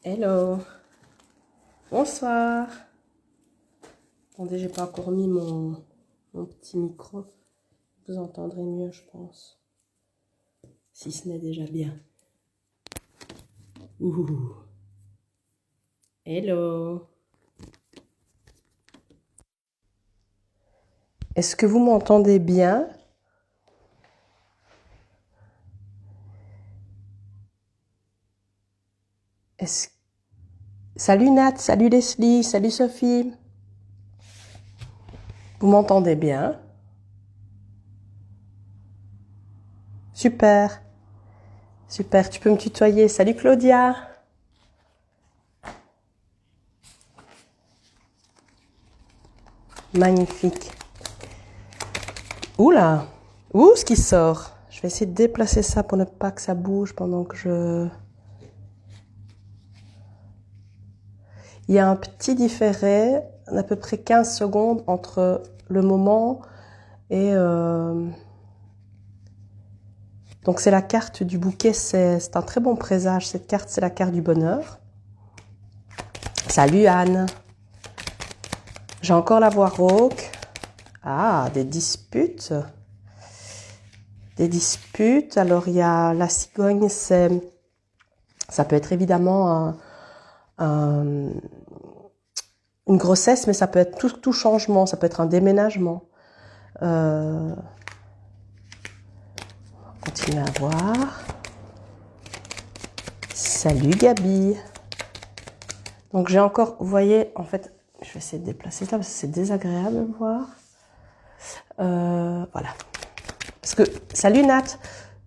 Hello, bonsoir. Attendez, j'ai pas encore mis mon petit micro. Vous entendrez mieux, je pense. Si ce n'est déjà bien. Ouh. Hello. Est-ce que vous m'entendez bien? Est-ce... Salut Nat, salut Leslie, salut Sophie. Vous m'entendez bien? Super. Super, tu peux me tutoyer. Salut Claudia. Magnifique. Oula. Ouh, ce qui sort. Je vais essayer de déplacer ça pour ne pas que ça bouge pendant que je... Il y a un petit différé d'à peu près 15 secondes entre le moment et... Donc c'est la carte du bouquet, c'est un très bon présage. Cette carte, c'est la carte du bonheur. Salut Anne. J'ai encore la voix rauque. Ah, des disputes. Des disputes. Alors il y a la cigogne, ça peut être évidemment une grossesse, mais ça peut être tout changement, ça peut être un déménagement. On continue à voir. Salut Gabi. Donc j'ai encore, vous voyez, en fait, je vais essayer de déplacer ça parce que c'est désagréable de voir. Voilà. Parce que, salut Nat,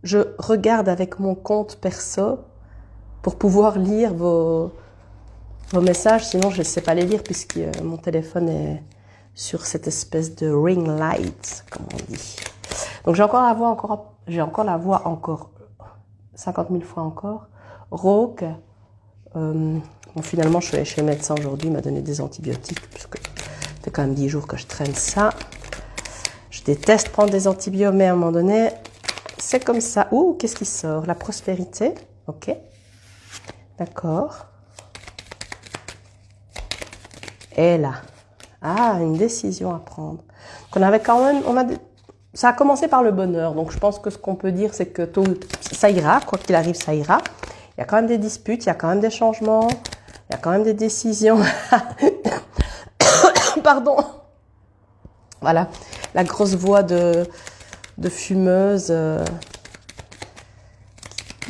je regarde avec mon compte perso pour pouvoir lire vos messages, sinon je ne sais pas les lire puisque mon téléphone est sur cette espèce de ring light, comme on dit. Donc j'ai encore la voix encore 50 000 fois encore rauque. Bon, finalement, je suis allée chez le médecin aujourd'hui, il m'a donné des antibiotiques, puisque ça fait quand même 10 jours que je traîne ça. Je déteste prendre des antibiotiques, mais à un moment donné, c'est comme ça. Ouh, qu'est-ce qui sort? La prospérité. Ok. D'accord. Et là. Ah, une décision à prendre. Donc on avait quand même, ça a commencé par le bonheur. Donc je pense que ce qu'on peut dire, c'est que ça ira, quoi qu'il arrive, ça ira. Il y a quand même des disputes, il y a quand même des changements, il y a quand même des décisions. Pardon. Voilà, la grosse voix de fumeuse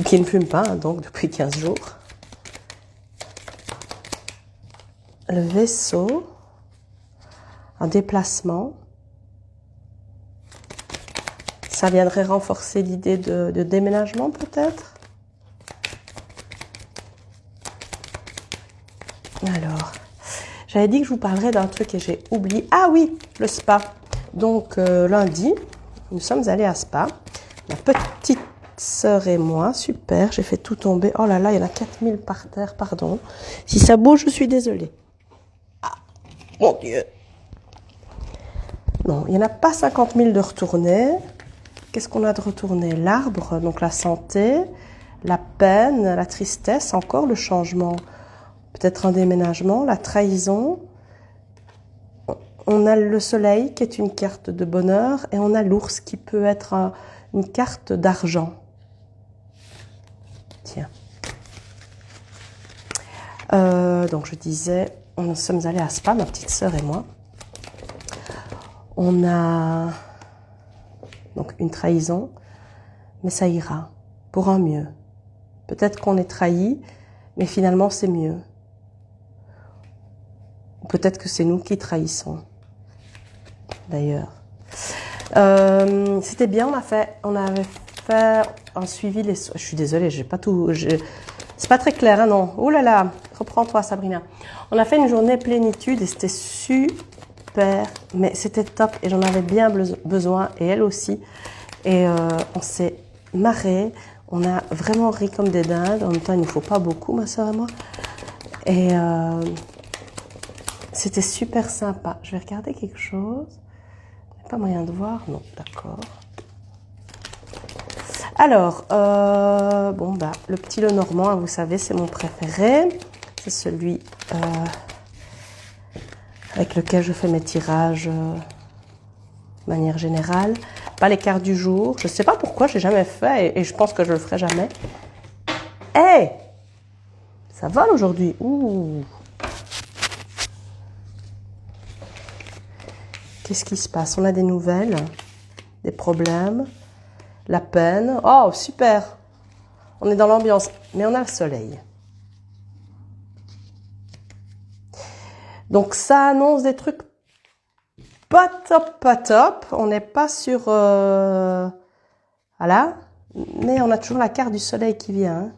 qui ne fume pas, hein, donc depuis 15 jours. Le vaisseau, un déplacement. Ça viendrait renforcer l'idée de déménagement peut-être. Alors, j'avais dit que je vous parlerais d'un truc et j'ai oublié. Ah oui, le spa. Donc lundi, nous sommes allés à spa. Ma petite sœur et moi, super, j'ai fait tout tomber. Oh là là, il y en a 4000 par terre, pardon. Si ça bouge, je suis désolée. Ah, mon Dieu. Non, il n'y en a pas 50 000 de retournés. Qu'est-ce qu'on a de retourné? L'arbre, donc la santé, la peine, la tristesse, encore le changement. Peut-être un déménagement, la trahison. On a le soleil qui est une carte de bonheur et on a l'ours qui peut être une carte d'argent. Tiens. Donc je disais, nous sommes allés à Spa, ma petite sœur et moi. On a donc une trahison, mais ça ira pour un mieux. Peut-être qu'on est trahi, mais finalement c'est mieux. Ou peut-être que c'est nous qui trahissons. D'ailleurs. C'était bien, on avait fait un suivi. Je suis désolée, j'ai pas tout. C'est pas très clair, hein, non. Oh là là, reprends-toi, Sabrina. On a fait une journée plénitude et c'était super, mais c'était top et j'en avais bien besoin et elle aussi. Et on s'est marré, on a vraiment ri comme des dindes. En même temps, il ne faut pas beaucoup, ma soeur et moi. Et c'était super sympa. Je vais regarder quelque chose. Il n'y a pas moyen de voir? Non, d'accord. Alors, bon, bah, le petit Lenormand, vous savez, c'est mon préféré. C'est celui avec lequel je fais mes tirages de manière générale. Pas les cartes du jour. Je ne sais pas pourquoi, je l'ai jamais fait et je pense que je le ferai jamais. Hey! Ça vole aujourd'hui. Ouh! Qu'est-ce qui se passe? On a des nouvelles, des problèmes, la peine. Oh, super! On est dans l'ambiance, mais on a le soleil. Donc ça annonce des trucs pas top, pas top. On n'est pas sur... voilà. Mais on a toujours la carte du soleil qui vient. Hein.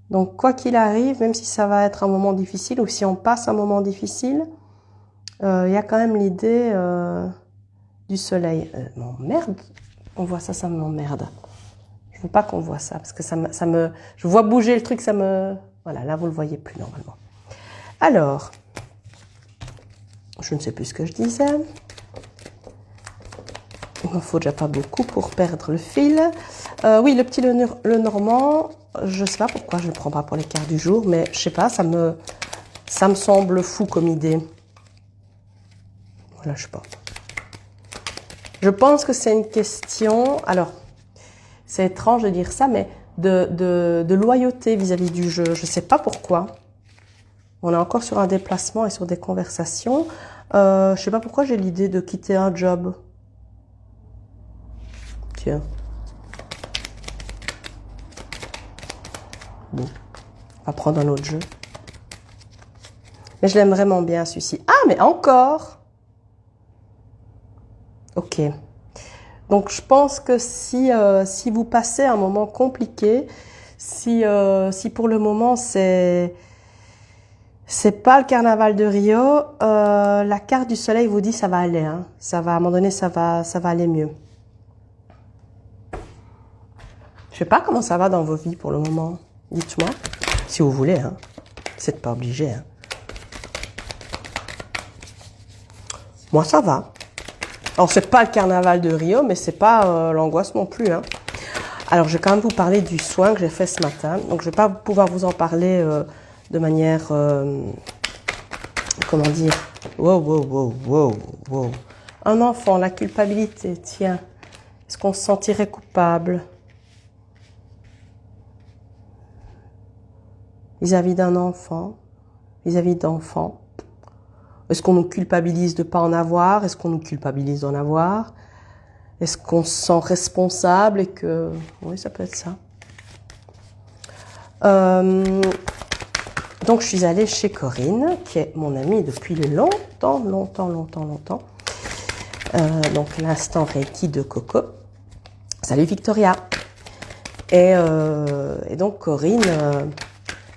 Donc quoi qu'il arrive, même si ça va être un moment difficile ou si on passe un moment difficile, y a quand même l'idée du soleil. Non, merde, on voit ça, ça m'emmerde. Je veux pas qu'on voit ça parce que ça me... Je vois bouger le truc, ça me... Voilà, là vous le voyez plus normalement. Alors... Je ne sais plus ce que je disais. Il m'en faut déjà pas beaucoup pour perdre le fil. Oui, le petit le normand, je ne sais pas pourquoi je ne le prends pas pour les cartes du jour, mais je sais pas, ça me semble fou comme idée. Voilà, je sais pas. Je pense que c'est une question, alors, c'est étrange de dire ça, mais de loyauté vis-à-vis du jeu. Je ne sais pas pourquoi. On est encore sur un déplacement et sur des conversations. Je sais pas pourquoi j'ai l'idée de quitter un job. Tiens. Bon. On va prendre un autre jeu. Mais je l'aime vraiment bien celui-ci. Ah, mais encore! Ok. Donc je pense que si vous passez un moment compliqué, si pour le moment c'est pas le carnaval de Rio, la carte du soleil vous dit ça va aller, hein. Ça va, à un moment donné, ça va aller mieux. Je sais pas comment ça va dans vos vies pour le moment. Dites-moi, si vous voulez, hein. Vous n'êtes pas obligé, hein. Moi, ça va. Alors, c'est pas le carnaval de Rio, mais c'est pas l'angoisse non plus, hein. Alors, je vais quand même vous parler du soin que j'ai fait ce matin. Donc, je vais pas pouvoir vous en parler de manière, comment dire, wow. Un enfant, la culpabilité, tiens, est-ce qu'on se sentirait coupable vis-à-vis d'un enfant, vis-à-vis d'enfants? Est-ce qu'on nous culpabilise de ne pas en avoir? Est-ce qu'on nous culpabilise d'en avoir? Est-ce qu'on se sent responsable et que... Oui, ça peut être ça. Donc, je suis allée chez Corinne, qui est mon amie depuis longtemps. Donc, l'instant Reiki de Coco. Salut Victoria. Et donc, Corinne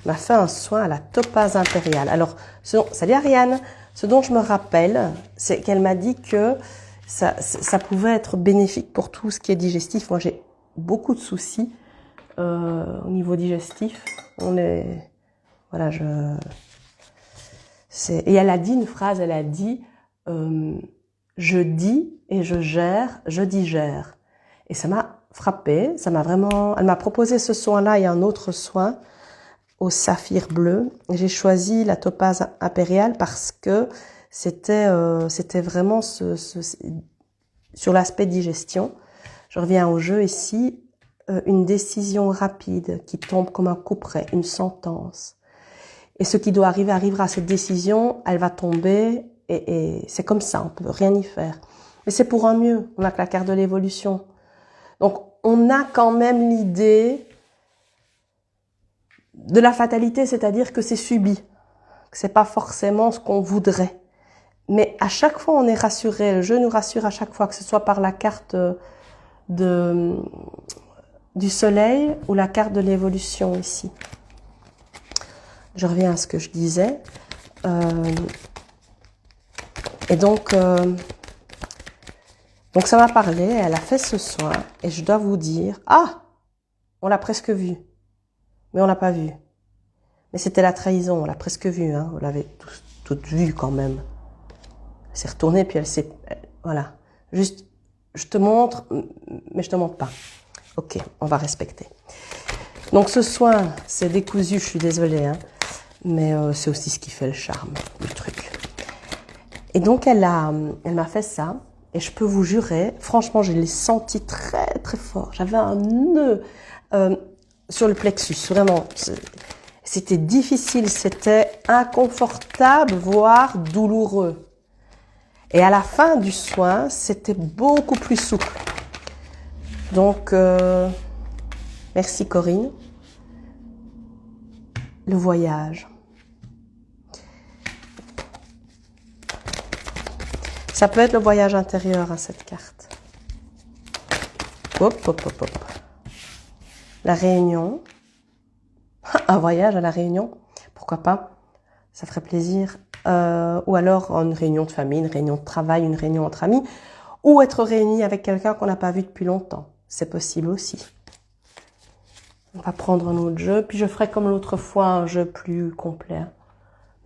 m'a fait un soin à la topaze impériale. Alors, salut Ariane. Ce dont je me rappelle, c'est qu'elle m'a dit que ça pouvait être bénéfique pour tout ce qui est digestif. Moi, j'ai beaucoup de soucis au niveau digestif. Voilà, et elle a dit une phrase, elle a dit je dis et je gère, je digère. Et ça m'a frappée, ça m'a vraiment... Elle m'a proposé ce soin-là et un autre soin au saphir bleu. J'ai choisi la topaze impériale parce que c'était vraiment sur l'aspect digestion. Je reviens au jeu ici, une décision rapide qui tombe comme un couperet, une sentence. Et ce qui doit arriver arrivera. Cette décision, elle va tomber et c'est comme ça, on peut rien y faire. Mais c'est pour un mieux, on n'a que la carte de l'évolution. Donc on a quand même l'idée de la fatalité, c'est-à-dire que c'est subi, que c'est pas forcément ce qu'on voudrait. Mais à chaque fois, on est rassuré. Le jeu nous rassure à chaque fois, que ce soit par la carte du soleil ou la carte de l'évolution ici. Je reviens à ce que je disais. Et donc ça m'a parlé, elle a fait ce soin, et je dois vous dire, on l'a presque vu. Mais on l'a pas vu. Mais c'était la trahison, on l'a presque vu, hein. Vous l'avez toute vue quand même. Elle s'est retournée, puis elle s'est... Voilà. Juste, je te montre, mais je te montre pas. Ok, on va respecter. Donc ce soin, c'est décousu, je suis désolée, hein. Mais c'est aussi ce qui fait le charme du truc. Et donc, elle m'a fait ça. Et je peux vous jurer, franchement, je l'ai senti très, très fort. J'avais un nœud sur le plexus, vraiment. C'était difficile, c'était inconfortable, voire douloureux. Et à la fin du soin, c'était beaucoup plus souple. Donc, merci Corinne. Le voyage. Ça peut être le voyage intérieur à cette carte. Hop, hop, hop, hop. La Réunion. Un voyage à la Réunion. Pourquoi pas? Ça ferait plaisir. Ou alors une réunion de famille, une réunion de travail, une réunion entre amis. Ou être réuni avec quelqu'un qu'on n'a pas vu depuis longtemps. C'est possible aussi. On va prendre un autre jeu. Puis je ferai comme l'autre fois un jeu plus complet.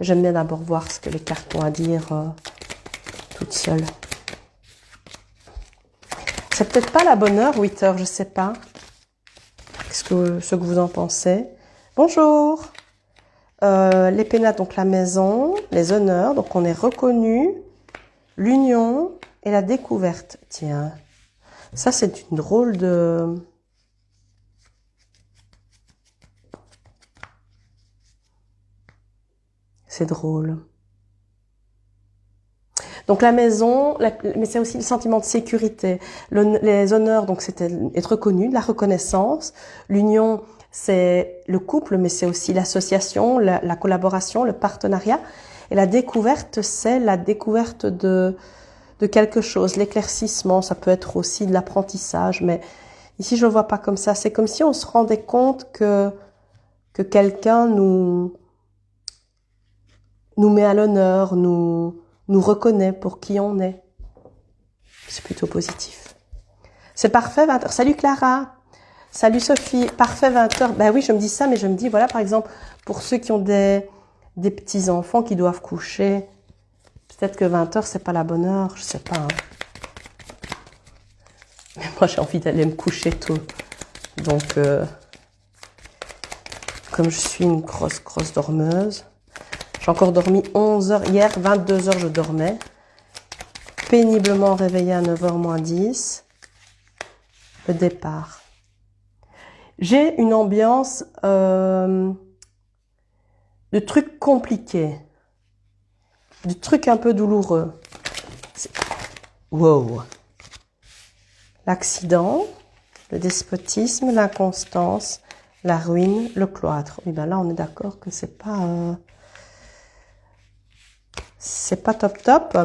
J'aime bien d'abord voir ce que les cartes ont à dire toutes seules. C'est peut-être pas la bonne heure, 8 heures, je sais pas. Ce que vous en pensez. Bonjour. Les pénates, donc la maison, les honneurs, donc on est reconnu, l'union et la découverte. Tiens, ça c'est une drôle de... C'est drôle. Donc la maison, mais c'est aussi le sentiment de sécurité. Les honneurs, donc c'était être reconnu, la reconnaissance. L'union, c'est le couple, mais c'est aussi l'association, la collaboration, le partenariat. Et la découverte, c'est la découverte de quelque chose. L'éclaircissement, ça peut être aussi de l'apprentissage, mais ici je le vois pas comme ça. C'est comme si on se rendait compte que quelqu'un nous met à l'honneur, nous reconnaît pour qui on est. C'est plutôt positif. C'est parfait, 20h. Salut Clara. Salut Sophie. Parfait, 20h. Ben oui, je me dis ça, mais je me dis, voilà, par exemple, pour ceux qui ont des petits-enfants qui doivent coucher, peut-être que 20h, c'est pas la bonne heure, je sais pas. Hein. Mais moi, j'ai envie d'aller me coucher tôt. Donc, comme je suis une grosse dormeuse, j'ai encore dormi 11 heures. Hier, 22 heures, je dormais. Péniblement réveillée à 9h moins 10. Le départ. J'ai une ambiance de trucs compliqués. De trucs un peu douloureux. Wow. L'accident, le despotisme, l'inconstance, la ruine, le cloître. Oui, ben là, on est d'accord que c'est pas top.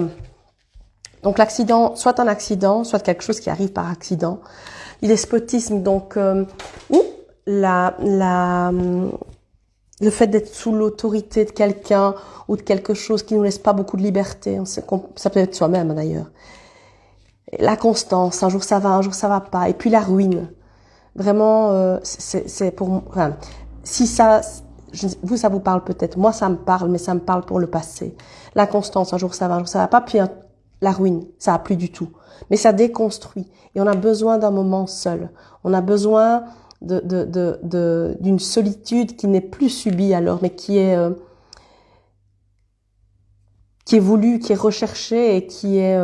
Donc l'accident, soit un accident, soit quelque chose qui arrive par accident. Le despotisme, donc, ou le fait d'être sous l'autorité de quelqu'un ou de quelque chose qui nous laisse pas beaucoup de liberté. Ça peut être soi-même d'ailleurs. La constance, un jour ça va pas. Et puis la ruine. Vraiment, c'est pour moi. Enfin, si ça, vous, ça vous parle peut-être. Moi, ça me parle, mais ça me parle pour le passé. La constance, un jour ça va pas. Puis la ruine, ça va plus du tout. Mais ça déconstruit. Et on a besoin d'un moment seul. On a besoin d'une solitude qui n'est plus subie alors, mais qui est voulue, qui est recherchée et qui est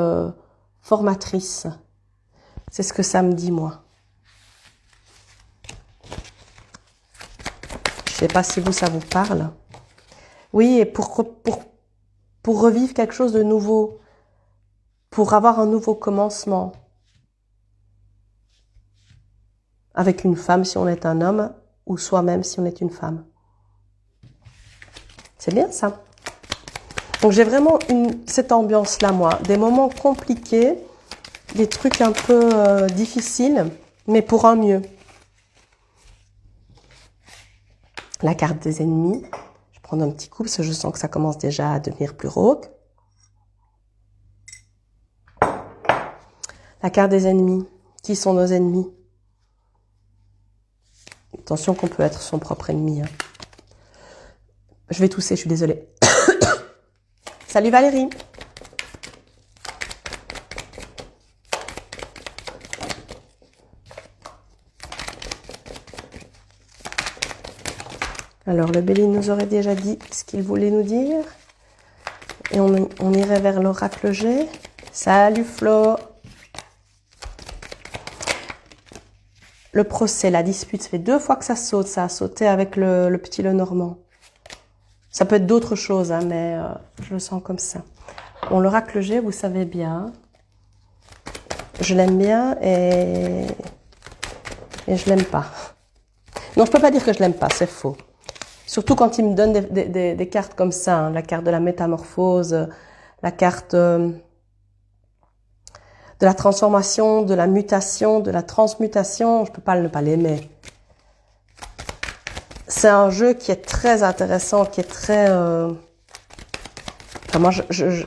formatrice. C'est ce que ça me dit, moi. Je sais pas si vous, ça vous parle. Oui, et pour revivre quelque chose de nouveau, pour avoir un nouveau commencement. Avec une femme si on est un homme, ou soi-même si on est une femme. C'est bien ça. Donc j'ai vraiment cette ambiance-là, moi. Des moments compliqués, des trucs un peu difficiles, mais pour un mieux. La carte des ennemis. Je vais prendre un petit coup parce que je sens que ça commence déjà à devenir plus rauque. La carte des ennemis. Qui sont nos ennemis? Attention qu'on peut être son propre ennemi. Hein. Je vais tousser, je suis désolée. Salut Valérie. Alors, le Béline nous aurait déjà dit ce qu'il voulait nous dire. Et on irait vers l'oracle G. Salut Flo. Le procès, la dispute, ça fait 2 fois que ça saute. Ça a sauté avec le petit Lenormand. Ça peut être d'autres choses, hein, mais je le sens comme ça. Bon, l'oracle G, vous savez bien. Je l'aime bien et je l'aime pas. Non, je peux pas dire que je l'aime pas, c'est faux. Surtout quand il me donne des cartes comme ça, hein, la carte de la métamorphose, la carte de la transformation, de la mutation, de la transmutation, je peux pas ne pas l'aimer. C'est un jeu qui est très intéressant, qui est très... Enfin, moi, je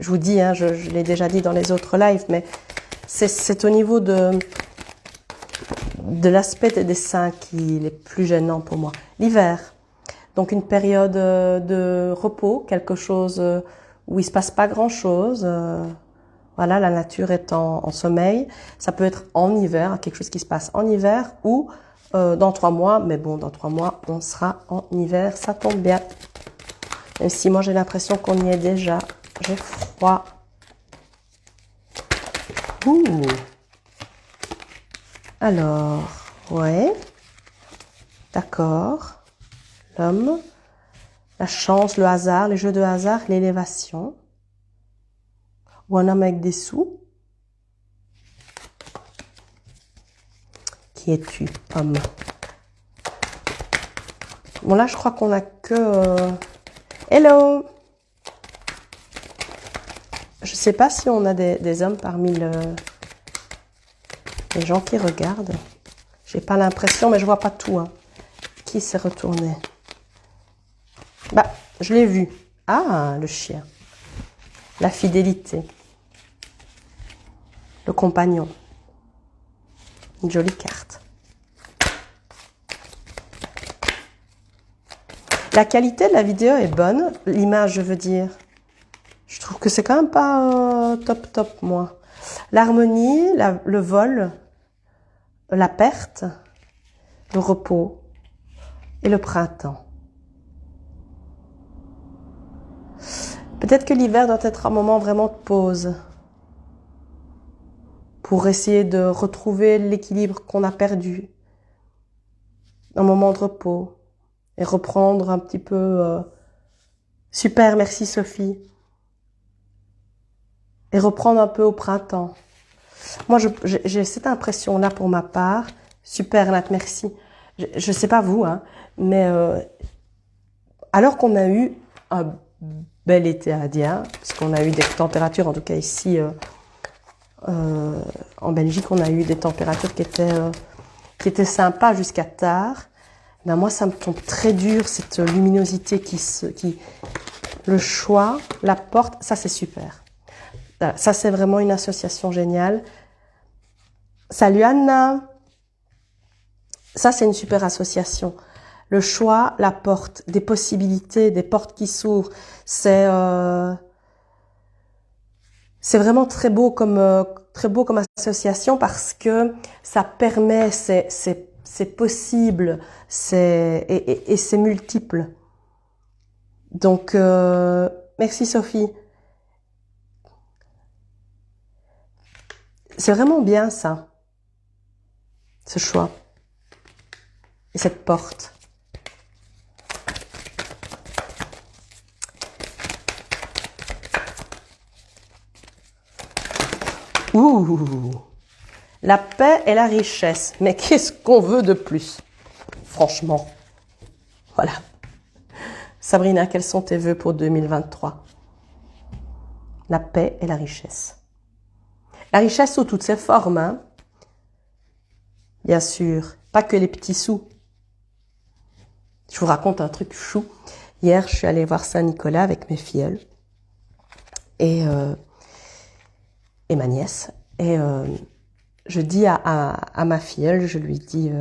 vous dis, hein, je l'ai déjà dit dans les autres lives, mais c'est au niveau de l'aspect des dessins qui est plus gênant pour moi. L'hiver. Donc une période de repos, quelque chose où il se passe pas grand-chose. Voilà, la nature est en sommeil. Ça peut être en hiver, quelque chose qui se passe en hiver ou dans 3 mois. Mais bon, dans 3 mois, on sera en hiver, ça tombe bien. Même si moi j'ai l'impression qu'on y est déjà. J'ai froid. Ouh. Alors, ouais. D'accord. L'homme, la chance, le hasard, les jeux de hasard, l'élévation. Ou un homme avec des sous. Qui es-tu, homme? Bon, là, je crois qu'on a que... Hello! Je sais pas si on a des hommes parmi les gens qui regardent. J'ai pas l'impression, mais je vois pas tout. Hein. Qui s'est retourné? Bah, je l'ai vu. Ah, le chien. La fidélité. Le compagnon. Une jolie carte. La qualité de la vidéo est bonne. L'image, je veux dire. Je trouve que c'est quand même pas top, moi. L'harmonie, le vol, la perte, le repos et le printemps. Peut-être que l'hiver doit être un moment vraiment de pause pour essayer de retrouver l'équilibre qu'on a perdu. Un moment de repos et reprendre un petit peu... super, merci Sophie. Et reprendre un peu au printemps. Moi, j'ai cette impression-là pour ma part. Super, Nat, merci. Je sais pas vous, hein, mais alors qu'on a eu un bel été indien, parce qu'on a eu des températures, en tout cas ici en Belgique, on a eu des températures qui étaient sympas jusqu'à tard. Ben moi, ça me tombe très dur, cette luminosité le choix, la porte, ça c'est super. Ça, c'est vraiment une association géniale. Salut Anna. Ça, c'est une super association. Le choix, la porte, des possibilités, des portes qui s'ouvrent. C'est vraiment très beau comme association parce que ça permet, c'est possible, et c'est multiple. Donc, merci Sophie. C'est vraiment bien ça, ce choix et cette porte. Ouh, la paix et la richesse. Mais qu'est-ce qu'on veut de plus? Franchement. Voilà. Sabrina, quels sont tes vœux pour 2023? La paix et la richesse. La richesse sous toutes ses formes, hein. Bien sûr, pas que les petits sous. Je vous raconte un truc chou. Hier, je suis allée voir Saint-Nicolas avec mes filleuls et ma nièce. Et je dis à ma filleule, je lui dis,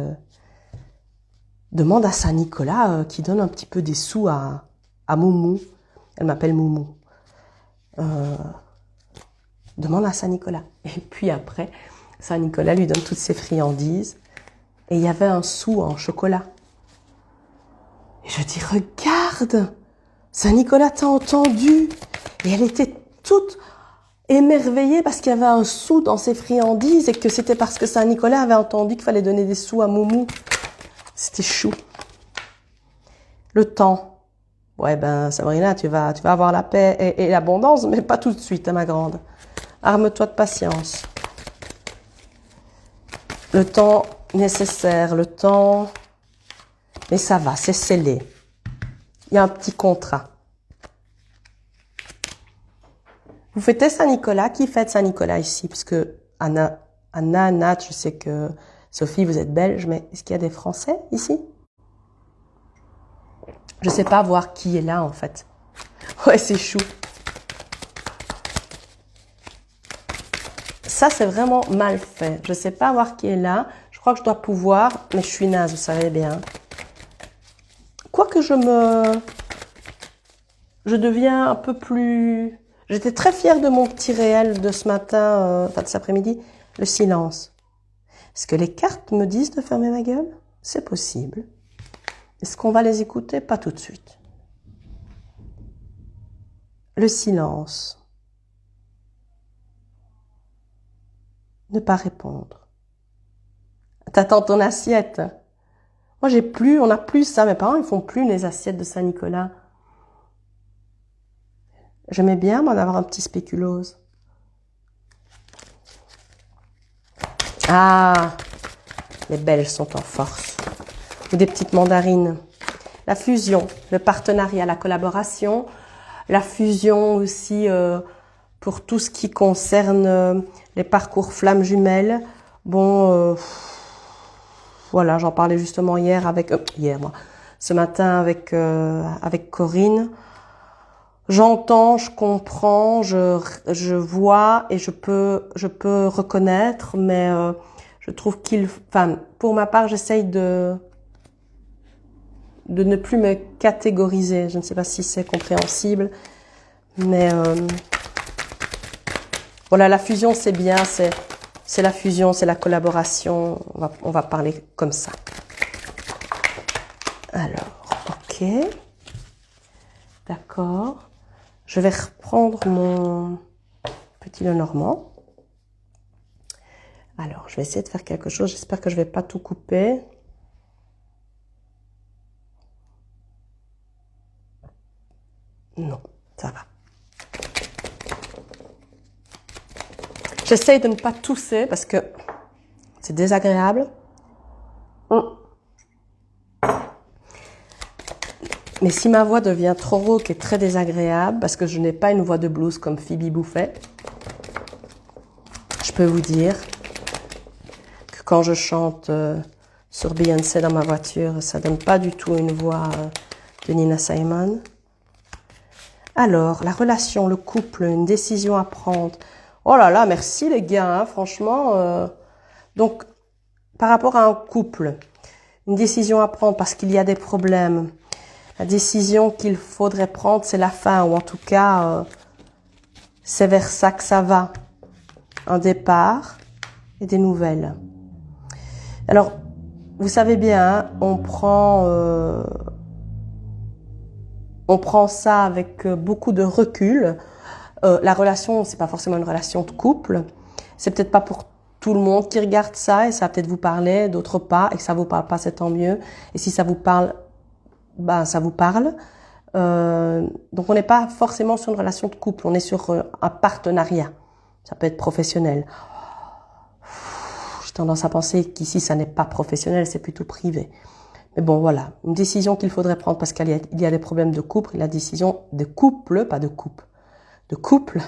demande à Saint-Nicolas qui donne un petit peu des sous à Moumou. Elle m'appelle Moumou. Demande à Saint-Nicolas. Et puis après, Saint-Nicolas lui donne toutes ses friandises. Et il y avait un sou en chocolat. Et je dis, regarde, Saint-Nicolas t'a entendu. Et elle était toute émerveillée parce qu'il y avait un sou dans ses friandises et que c'était parce que Saint-Nicolas avait entendu qu'il fallait donner des sous à Moumou. C'était chou. Le temps. Ouais, ben, Sabrina, tu vas avoir la paix et l'abondance, mais pas tout de suite, hein, ma grande. Arme-toi de patience. Le temps nécessaire, le temps... Mais ça va, c'est scellé. Il y a un petit contrat. Vous fêtez Saint-Nicolas? Qui fête Saint-Nicolas ici? Parce que Anna, Nat, je sais que Sophie, vous êtes belge, mais est-ce qu'il y a des Français ici? Je sais pas voir qui est là, en fait. Ouais, c'est chou. Ça, c'est vraiment mal fait. Je sais pas voir qui est là. Je crois que je dois pouvoir, mais je suis naze, vous savez bien. Quoique je deviens un peu plus... J'étais très fière de mon petit réel de ce matin, enfin de cet après-midi, le silence. Est-ce que les cartes me disent de fermer ma gueule? C'est possible. Est-ce qu'on va les écouter? Pas tout de suite. Le silence. Ne pas répondre. T'attends ton assiette. Moi, on n'a plus ça. Mes parents, ils font plus les assiettes de Saint-Nicolas. J'aimais bien m'en avoir un petit spéculose. Ah, les Belges sont en force. Ou des petites mandarines. La fusion, le partenariat, la collaboration. La fusion aussi pour tout ce qui concerne les parcours flammes jumelles. Bon, voilà, j'en parlais justement ce matin avec Corinne. J'entends, je comprends, je vois et je peux reconnaître, mais je trouve pour ma part, j'essaye de ne plus me catégoriser. Je ne sais pas si c'est compréhensible, mais voilà, la fusion c'est bien, c'est la fusion, c'est la collaboration. On va parler comme ça. Alors, ok, d'accord. Je vais reprendre mon petit Lenormand. Alors, je vais essayer de faire quelque chose. J'espère que je ne vais pas tout couper. Non, ça va. J'essaye de ne pas tousser parce que c'est désagréable. Mais si ma voix devient trop rauque et très désagréable, parce que je n'ai pas une voix de blues comme Phoebe Buffay, je peux vous dire que quand je chante sur Beyoncé dans ma voiture, ça donne pas du tout une voix de Nina Simone. Alors, la relation, le couple, une décision à prendre. Oh là là, merci les gars, hein, franchement. Donc, par rapport à un couple, une décision à prendre parce qu'il y a des problèmes. La décision qu'il faudrait prendre, c'est la fin, ou en tout cas, c'est vers ça que ça va. Un départ et des nouvelles. Alors, vous savez bien, hein, on prend ça avec beaucoup de recul. La relation, c'est pas forcément une relation de couple. C'est peut-être pas pour tout le monde qui regarde ça et ça va peut-être vous parler, d'autres pas, et que ça vous parle pas, c'est tant mieux. Et si ça vous parle, ben ça vous parle. Donc on n'est pas forcément sur une relation de couple, on est sur un partenariat. Ça peut être professionnel. J'ai tendance à penser qu'ici ça n'est pas professionnel, c'est plutôt privé. Mais bon voilà, une décision qu'il faudrait prendre parce qu'il y a des problèmes de couple, la décision de couple, pas de coupe, de couple.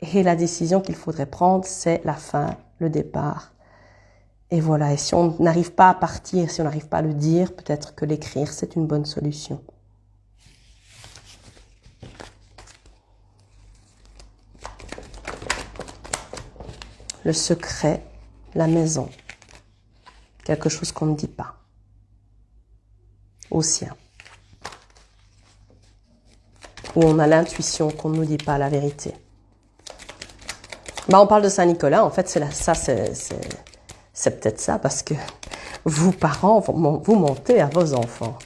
Et la décision qu'il faudrait prendre, c'est la fin, le départ. Et voilà, et si on n'arrive pas à partir, si on n'arrive pas à le dire, peut-être que l'écrire, c'est une bonne solution. Le secret, la maison. Quelque chose qu'on ne dit pas. Au sien. Où on a l'intuition qu'on ne nous dit pas la vérité. Bah, on parle de Saint-Nicolas, en fait, c'est peut-être ça, parce que vous, parents, vous mentez à vos enfants.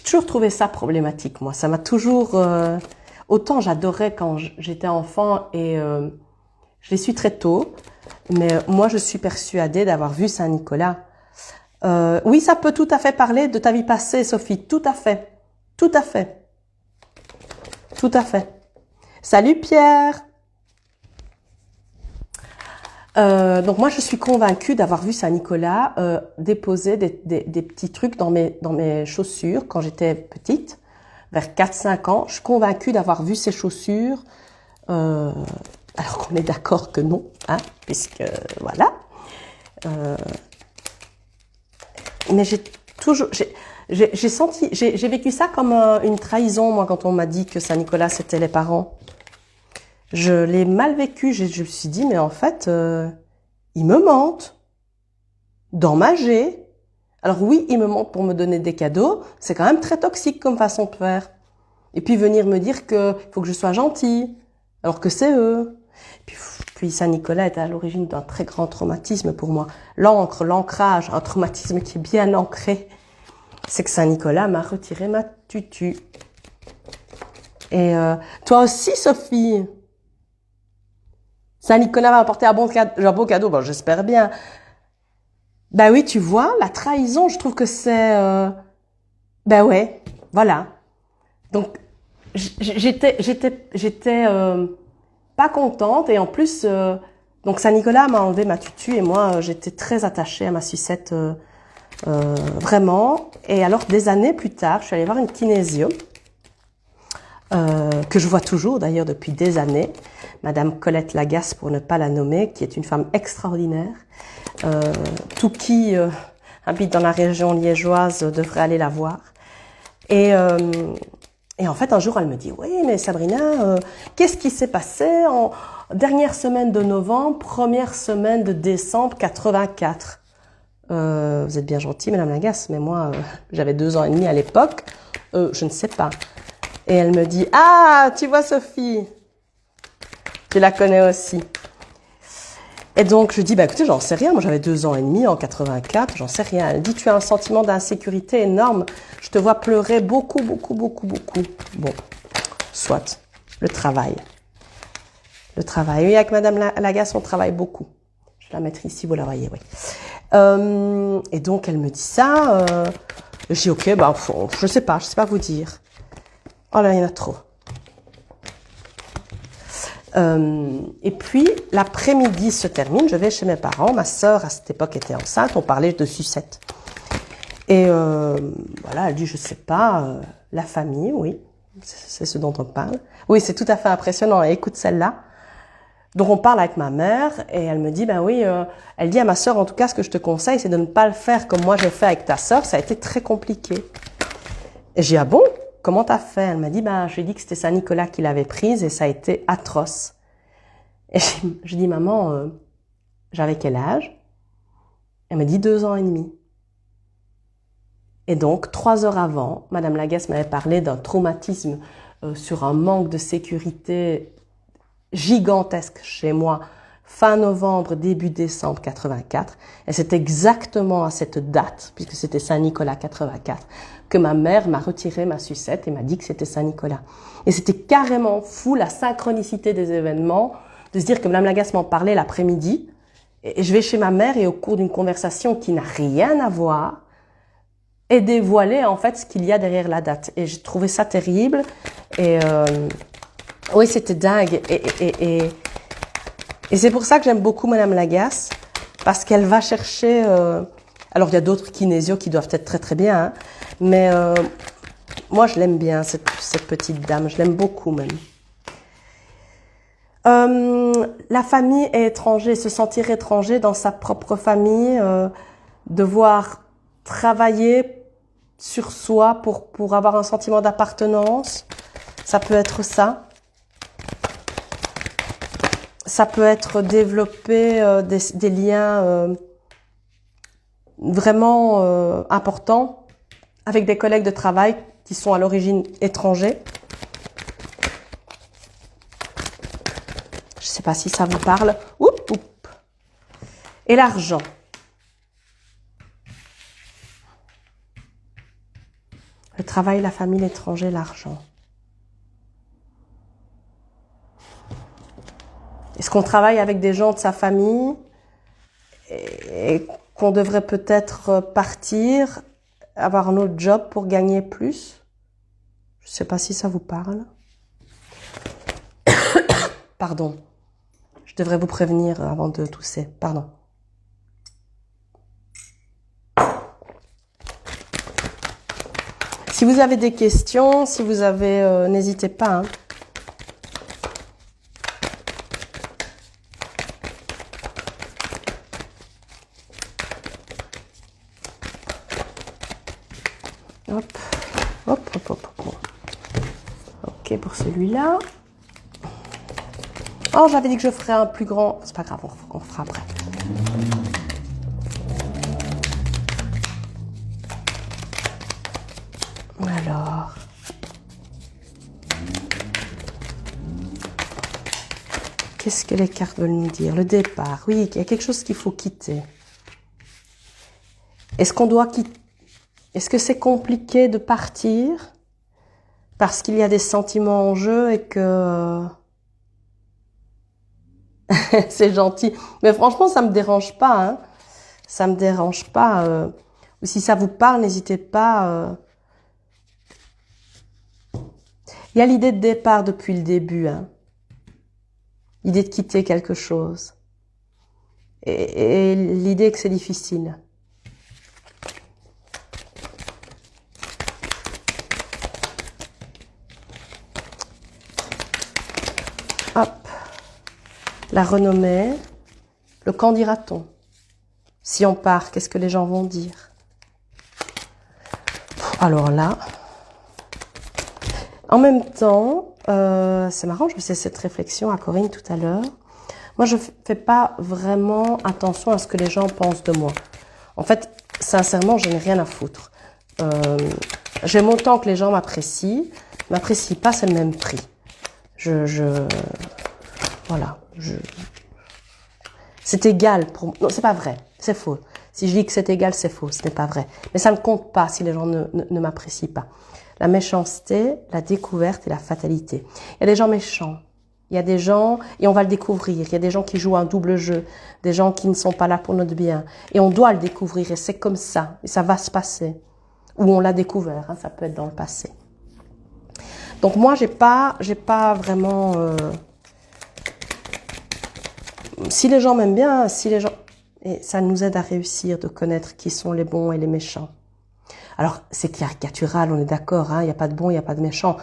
toujours trouvé ça problématique, moi. Ça m'a toujours... autant j'adorais quand j'étais enfant et je l'ai su très tôt, mais moi, je suis persuadée d'avoir vu Saint-Nicolas. Oui, ça peut tout à fait parler de ta vie passée, Sophie. Tout à fait. Tout à fait. Tout à fait. Salut Pierre. Donc moi, je suis convaincue d'avoir vu Saint-Nicolas déposer des petits trucs dans mes chaussures quand j'étais petite, vers 4-5 ans. Je suis convaincue d'avoir vu ces chaussures, alors qu'on est d'accord que non, hein, puisque voilà. Mais j'ai vécu ça comme une trahison, moi, quand on m'a dit que Saint-Nicolas, c'était les parents. Je l'ai mal vécu, je me suis dit, mais en fait, ils me mentent. Dans ma G. Alors oui, ils me mentent pour me donner des cadeaux, c'est quand même très toxique comme façon de faire. Et puis venir me dire que faut que je sois gentille, alors que c'est eux. Puis Saint-Nicolas est à l'origine d'un très grand traumatisme pour moi. L'ancrage, un traumatisme qui est bien ancré, c'est que Saint-Nicolas m'a retiré ma tutu. Et toi aussi, Sophie, Saint-Nicolas va apporter un beau cadeau, bon, j'espère bien. Ben oui, tu vois, la trahison, je trouve que c'est... Ben ouais, voilà. Donc, j'étais pas contente et en plus, donc Saint-Nicolas m'a enlevé ma tutu et moi, j'étais très attachée à ma sucette, vraiment. Et alors, des années plus tard, je suis allée voir une kinésio, que je vois toujours d'ailleurs depuis des années, Madame Colette Lagasse pour ne pas la nommer, qui est une femme extraordinaire. Tout qui habite dans la région liégeoise devrait aller la voir. Et en fait, un jour, elle me dit, oui, mais Sabrina, qu'est-ce qui s'est passé en dernière semaine de novembre, première semaine de décembre 84 ? Vous êtes bien gentille, Madame Lagasse, mais moi, j'avais 2 ans et demi à l'époque, je ne sais pas. Et elle me dit, ah, tu vois Sophie, tu la connais aussi. Et donc, je dis, bah écoutez, j'en sais rien. Moi, j'avais 2 ans et demi en 84, j'en sais rien. Elle dit, tu as un sentiment d'insécurité énorme. Je te vois pleurer beaucoup, beaucoup, beaucoup, beaucoup. Bon, soit. Le travail. Le travail. Oui, avec Madame Lagasse, on travaille beaucoup. Je vais la mettre ici, vous la voyez, oui. Et donc, elle me dit ça. Je dis, ok, bah, je sais pas vous dire. Oh là, il y en a trop. Et puis, l'après-midi se termine, je vais chez mes parents. Ma sœur, à cette époque, était enceinte. On parlait de sucette. Et voilà, elle dit, je sais pas, la famille, oui, c'est ce dont on parle. Oui, c'est tout à fait impressionnant. Et écoute celle-là. Donc, on parle avec ma mère et elle me dit, ben oui, elle dit à ma sœur, en tout cas, ce que je te conseille, c'est de ne pas le faire comme moi j'ai fait avec ta sœur. Ça a été très compliqué. Et j'ai dit, ah bon? Comment t'as fait? Elle m'a dit, ben, je lui ai dit que c'était Saint-Nicolas qui l'avait prise et ça a été atroce. Et je dis, maman, j'avais quel âge? Elle me dit 2 ans et demi. Et donc, 3 heures avant, Madame Lagasse m'avait parlé d'un traumatisme sur un manque de sécurité gigantesque chez moi, fin novembre, début décembre 84. Et c'est exactement à cette date, puisque c'était Saint-Nicolas 84, que ma mère m'a retiré ma sucette et m'a dit que c'était Saint-Nicolas. Et c'était carrément fou, la synchronicité des événements, de se dire que Madame Lagasse m'en parlait l'après-midi, et je vais chez ma mère et au cours d'une conversation qui n'a rien à voir, et dévoiler en fait ce qu'il y a derrière la date. Et j'ai trouvé ça terrible, et oui, c'était dingue, et c'est pour ça que j'aime beaucoup Madame Lagasse, parce qu'elle va chercher... alors, il y a d'autres kinésios qui doivent être très très bien, hein, mais moi, je l'aime bien, cette petite dame. Je l'aime beaucoup, même. La famille est étranger, se sentir étranger dans sa propre famille, devoir travailler sur soi pour avoir un sentiment d'appartenance, ça peut être ça. Ça peut être développer des liens vraiment importants avec des collègues de travail qui sont à l'origine étrangers. Je ne sais pas si ça vous parle. Oup, oup. Et l'argent. Le travail, la famille, l'étranger, l'argent. Est-ce qu'on travaille avec des gens de sa famille et qu'on devrait peut-être partir, avoir un autre job pour gagner plus? Je ne sais pas si ça vous parle. Pardon. Je devrais vous prévenir avant de tousser. Pardon. Si vous avez des questions, si vous avez... n'hésitez pas. Hein. Hop, hop, hop, hop, hop. Ok, pour celui-là. Oh, j'avais dit que je ferais un plus grand. C'est pas grave, on fera après. Alors. Qu'est-ce que les cartes veulent nous dire? Le départ. Oui, il y a quelque chose qu'il faut quitter. Est-ce qu'on doit quitter? Est-ce que c'est compliqué de partir parce qu'il y a des sentiments en jeu et que c'est gentil. Mais franchement, ça me dérange pas. Hein. Ça me dérange pas. Ou si ça vous parle, n'hésitez pas. Il y a l'idée de départ depuis le début. Hein. L'idée de quitter quelque chose. Et l'idée que c'est difficile. Hop. La renommée. Le qu'en dira-t-on? Si on part, qu'est-ce que les gens vont dire? Alors là, en même temps, c'est marrant, je faisais cette réflexion à Corinne tout à l'heure. Moi, je fais pas vraiment attention à ce que les gens pensent de moi. En fait, sincèrement, je n'ai rien à foutre. J'aime autant que les gens m'apprécient pas, c'est le même prix. Voilà. C'est égal pour moi. Non, c'est pas vrai. C'est faux. Si je dis que c'est égal, c'est faux. Ce n'est pas vrai. Mais ça ne compte pas si les gens ne m'apprécient pas. La méchanceté, la découverte et la fatalité. Il y a des gens méchants. Il y a des gens, et on va le découvrir. Il y a des gens qui jouent un double jeu. Des gens qui ne sont pas là pour notre bien. Et on doit le découvrir. Et c'est comme ça. Et ça va se passer. Ou on l'a découvert. Hein, ça peut être dans le passé. Donc moi, j'ai pas vraiment... si les gens m'aiment bien, et ça nous aide à réussir, de connaître qui sont les bons et les méchants. Alors, c'est caricatural, on est d'accord, hein, il n'y a pas de bons, il n'y a pas de méchants.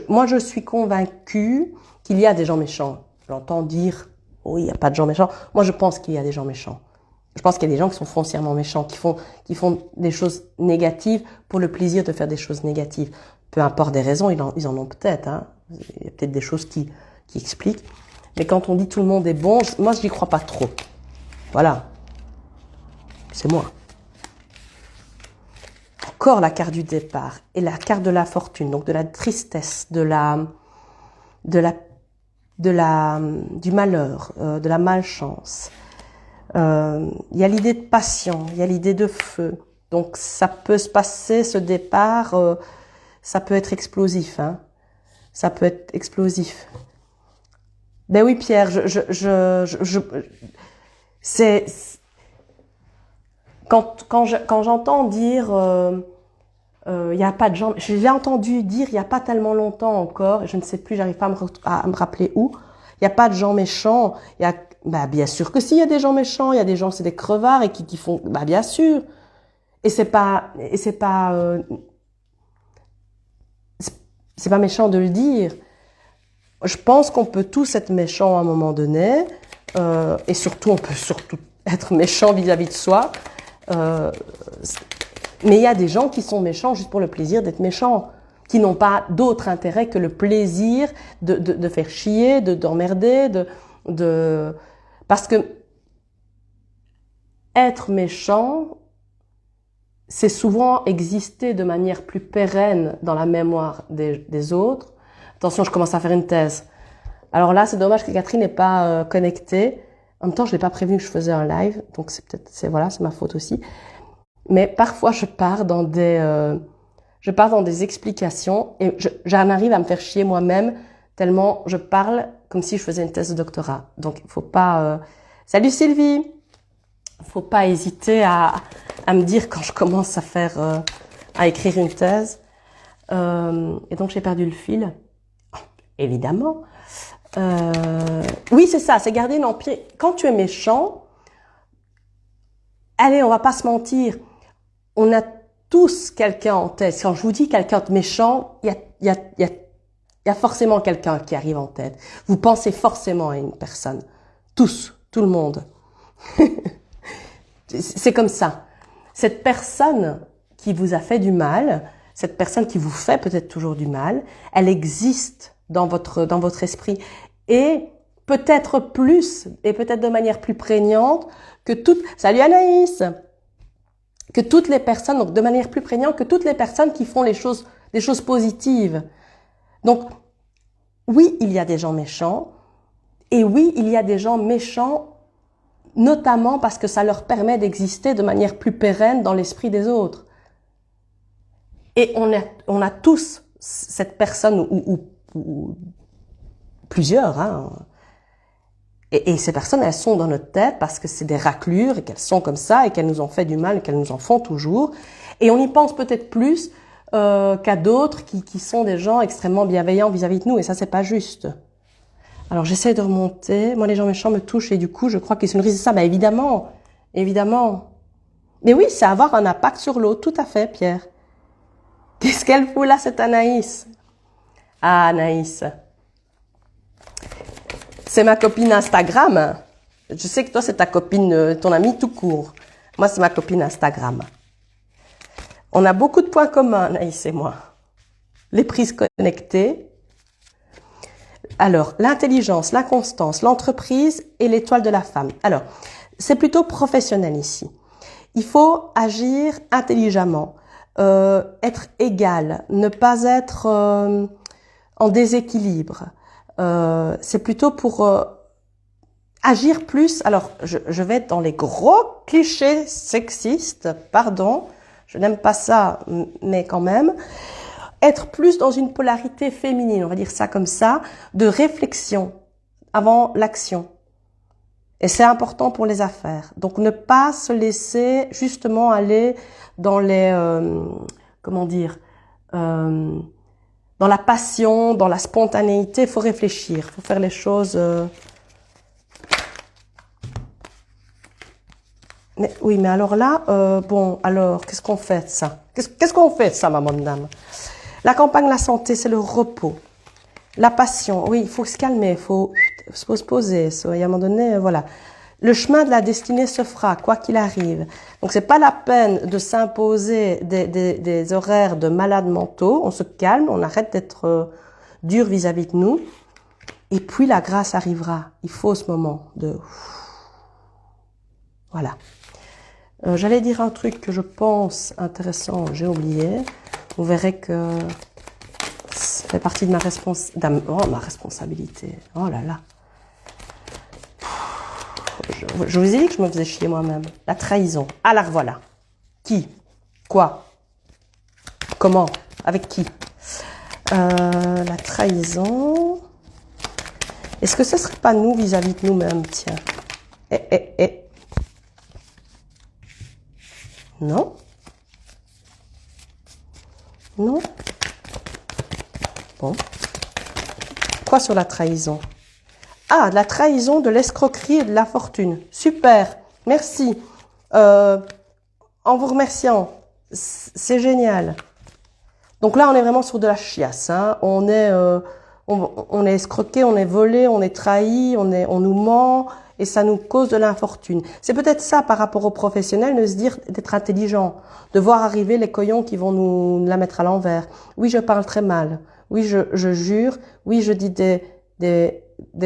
Moi, je suis convaincue qu'il y a des gens méchants. J'entends dire, oui, il n'y a pas de gens méchants. Moi, je pense qu'il y a des gens méchants. Je pense qu'il y a des gens qui sont foncièrement méchants, qui font des choses négatives pour le plaisir de faire des choses négatives. Peu importe des raisons, ils en ont peut-être. Hein. Il y a peut-être des choses qui expliquent. Mais quand on dit tout le monde est bon, moi, je n'y crois pas trop. Voilà. C'est moi. Encore la carte du départ et la carte de la fortune, donc de la tristesse, du malheur, de la malchance. Il y a l'idée de passion, il y a l'idée de feu. Donc ça peut se passer, ce départ, ça peut être explosif. Hein. Ça peut être explosif. Ben oui, Pierre, c'est quand j'entends dire il y a pas de gens, j'ai entendu dire il y a pas tellement longtemps encore, je ne sais plus, j'arrive pas à me rappeler où, il y a pas de gens méchants, bah bien sûr que si, il y a des gens méchants, il y a des gens c'est des crevards et qui font bah bien sûr. C'est pas méchant de le dire. Je pense qu'on peut tous être méchants à un moment donné, et surtout, on peut surtout être méchant vis-à-vis de soi. Mais il y a des gens qui sont méchants juste pour le plaisir d'être méchants, qui n'ont pas d'autre intérêt que le plaisir de faire chier, d'emmerder, parce que être méchant, c'est souvent exister de manière plus pérenne dans la mémoire des autres. Attention, je commence à faire une thèse. Alors là, c'est dommage que Catherine n'est pas connectée. En même temps, je l'ai pas prévenu que je faisais un live, donc c'est ma faute aussi. Mais parfois, je pars dans des je pars dans des explications et j'en arrive à me faire chier moi-même tellement je parle comme si je faisais une thèse de doctorat. Donc, il faut pas... Salut Sylvie! Faut pas hésiter à me dire quand je commence à faire... à écrire une thèse. Et donc, j'ai perdu le fil. Évidemment. Oui, c'est ça, c'est garder l'empire. Quand tu es méchant, allez, on va pas se mentir, on a tous quelqu'un en tête. Quand je vous dis quelqu'un de méchant, il y a forcément quelqu'un qui arrive en tête. Vous pensez forcément à une personne. Tous, tout le monde. C'est comme ça. Cette personne qui vous a fait du mal, cette personne qui vous fait peut-être toujours du mal, elle existe dans votre esprit. Et peut-être plus, et peut-être de manière plus prégnante que toutes... Salut Anaïs! Que toutes les personnes, donc de manière plus prégnante que toutes les personnes qui font des choses positives. Donc, oui, il y a des gens méchants, et oui, il y a des gens méchants, notamment parce que ça leur permet d'exister de manière plus pérenne dans l'esprit des autres. Et on a tous cette personne ou plusieurs, hein. Et ces personnes, elles sont dans notre tête parce que c'est des raclures et qu'elles sont comme ça et qu'elles nous ont fait du mal et qu'elles nous en font toujours. Et on y pense peut-être plus qu'à d'autres qui sont des gens extrêmement bienveillants vis-à-vis de nous. Et ça, c'est pas juste. Alors, j'essaie de remonter. Moi, les gens méchants me touchent et du coup, je crois qu'ils se nourrissent de ça. Ben, évidemment. Évidemment. Mais oui, c'est avoir un impact sur l'autre. Tout à fait, Pierre. Qu'est-ce qu'elle fout là, cette Anaïs? Ah, Anaïs. C'est ma copine Instagram. Je sais que toi, c'est ta copine, ton amie tout court. Moi, c'est ma copine Instagram. On a beaucoup de points communs, Anaïs et moi. Les prises connectées. Alors, l'intelligence, la constance, l'entreprise et l'étoile de la femme. Alors, c'est plutôt professionnel ici. Il faut agir intelligemment, être égal, ne pas être en déséquilibre. C'est plutôt pour agir plus. Alors, je vais être dans les gros clichés sexistes, pardon, je n'aime pas ça, mais quand même. Être plus dans une polarité féminine, on va dire ça comme ça, de réflexion avant l'action. Et c'est important pour les affaires. Donc, ne pas se laisser justement aller dans les, comment dire, dans la passion, dans la spontanéité. Il faut réfléchir, il faut faire les choses. Mais oui, mais alors là, bon, alors qu'est-ce qu'on fait de ça? Qu'est-ce qu'on fait de ça, maman de dame? La campagne, la santé, c'est le repos. La passion, oui, il faut se calmer, il faut se poser. À un moment donné, voilà. Le chemin de la destinée se fera, quoi qu'il arrive. Donc, c'est pas la peine de s'imposer des horaires de malades mentaux. On se calme, on arrête d'être dur vis-à-vis de nous. Et puis, la grâce arrivera. Il faut ce moment de... Voilà. J'allais dire un truc que je pense intéressant, j'ai oublié. Vous verrez que ça fait partie de ma responsabilité. Oh là là. Je vous ai dit que je me faisais chier moi-même. La trahison. Ah, la revoilà. Qui? Quoi? Comment? Avec qui? La trahison. Est-ce que ce serait pas nous vis-à-vis de nous-mêmes? Tiens. Non? Non? Bon. Quoi sur la trahison? Ah, de la trahison, de l'escroquerie et de la fortune. Super, merci. En vous remerciant, c'est génial. Donc là, on est vraiment sur de la chiasse. Hein. On est escroqué, on est volé, on est trahi, on nous ment et ça nous cause de l'infortune. C'est peut-être ça par rapport aux professionnels, de se dire d'être intelligent, de voir arriver les coyons qui vont nous la mettre à l'envers. Oui, je parle très mal. Oui, je jure. Oui, je dis des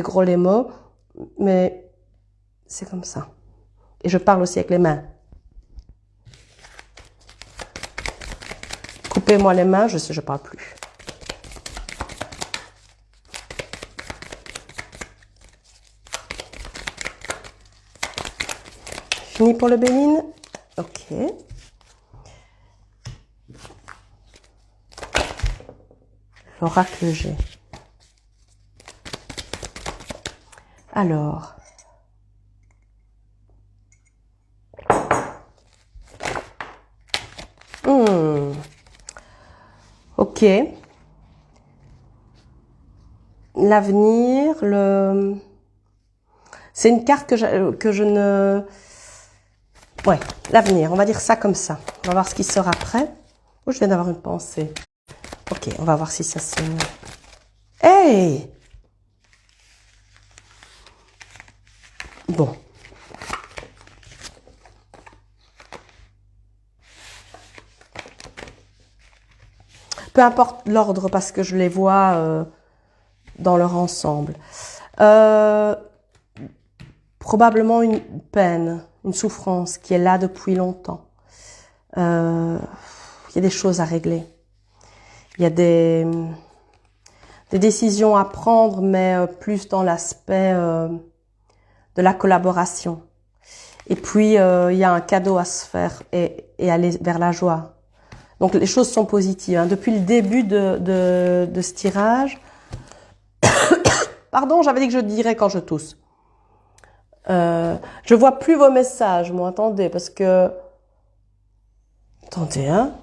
gros les mots, mais c'est comme ça. Et je parle aussi avec les mains. Coupez-moi les mains, je parle plus. Fini pour le Béline? Ok. l'oracle G. Alors, ok. L'avenir, c'est une carte que je ne... Ouais, l'avenir, on va dire ça comme ça. On va voir ce qui sort après. Oh, je viens d'avoir une pensée. Ok, on va voir si ça se... Hey! Bon. Peu importe l'ordre parce que je les vois dans leur ensemble. Probablement une peine, une souffrance qui est là depuis longtemps. Il y a des choses à régler. Il y a des décisions à prendre, mais plus dans l'aspect de la collaboration. Et puis, il y a un cadeau à se faire et aller vers la joie. Donc, les choses sont positives. Hein. Depuis le début de ce tirage, pardon, j'avais dit que je dirais quand je tousse. Je vois plus vos messages, moi, attendez, parce que... Attendez, hein.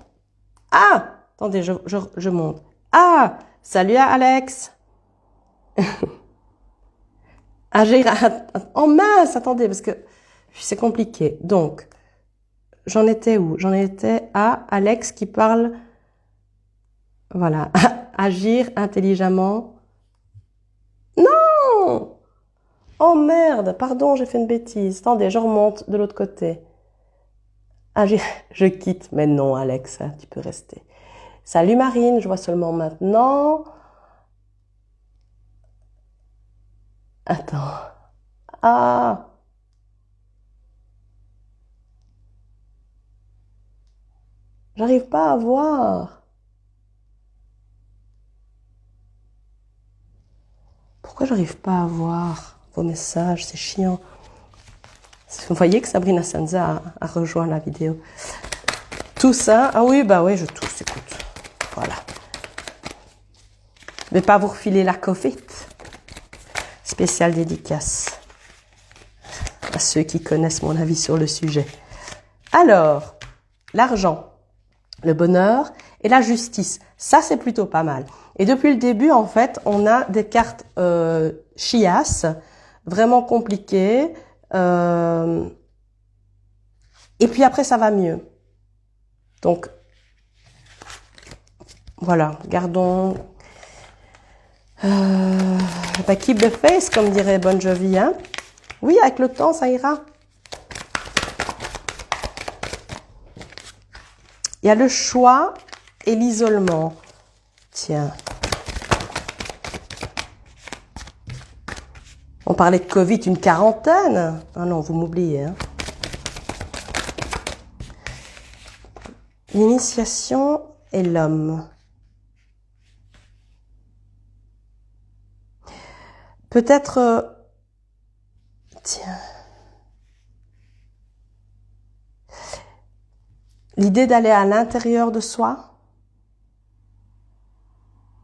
Ah! Attendez, je monte. Ah! Salut Alex! Agir en mince, attendez, parce que c'est compliqué. Donc, j'en étais où? J'en étais à Alex qui parle... Voilà. Agir intelligemment. Non! Oh merde, pardon, j'ai fait une bêtise. Attendez, je remonte de l'autre côté. Agir, je quitte. Mais non, Alex, tu peux rester. Salut Marine, je vois seulement maintenant. Attends. Ah! J'arrive pas à voir. Pourquoi j'arrive pas à voir vos messages? C'est chiant. Vous voyez que Sabrina Sanza a rejoint la vidéo. Tout ça, ah oui, bah oui, je tousse, écoute. Voilà. Je vais pas vous refiler la Covid. Spéciale dédicace à ceux qui connaissent mon avis sur le sujet. Alors, l'argent, le bonheur et la justice. Ça, c'est plutôt pas mal. Et depuis le début, en fait, on a des cartes chiasses, vraiment compliquées. Et puis après, ça va mieux. Donc, voilà, gardons... bah, keep the face, comme dirait Bon Jovi. Hein? Oui, avec le temps, ça ira. Il y a le choix et l'isolement. Tiens. On parlait de Covid, une quarantaine. Ah non, vous m'oubliez. Hein. L'initiation et l'homme. Peut-être... tiens. L'idée d'aller à l'intérieur de soi.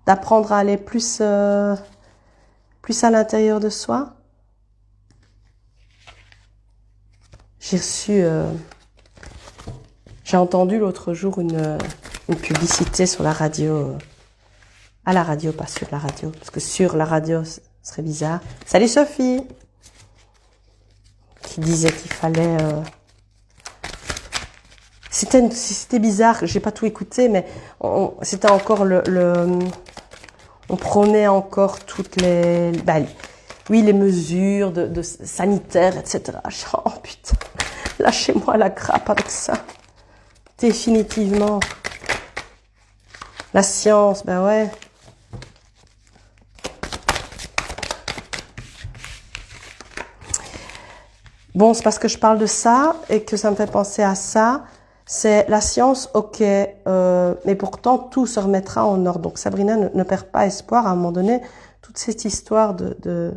D'apprendre à aller plus à l'intérieur de soi. J'ai reçu... j'ai entendu l'autre jour une publicité sur la radio. À la radio, pas sur la radio. Parce que sur la radio, ce serait bizarre. Salut Sophie! Qui disait qu'il fallait... C'était bizarre, j'ai pas tout écouté, mais c'était encore on prônait encore toutes les... Bah, oui, les mesures de sanitaires, etc. Oh putain, lâchez-moi la grappe avec ça. Définitivement. La science, ben ouais. Bon, c'est parce que je parle de ça et que ça me fait penser à ça. C'est la science, ok, mais pourtant tout se remettra en ordre. Donc Sabrina ne perd pas espoir. À un moment donné, toute cette histoire de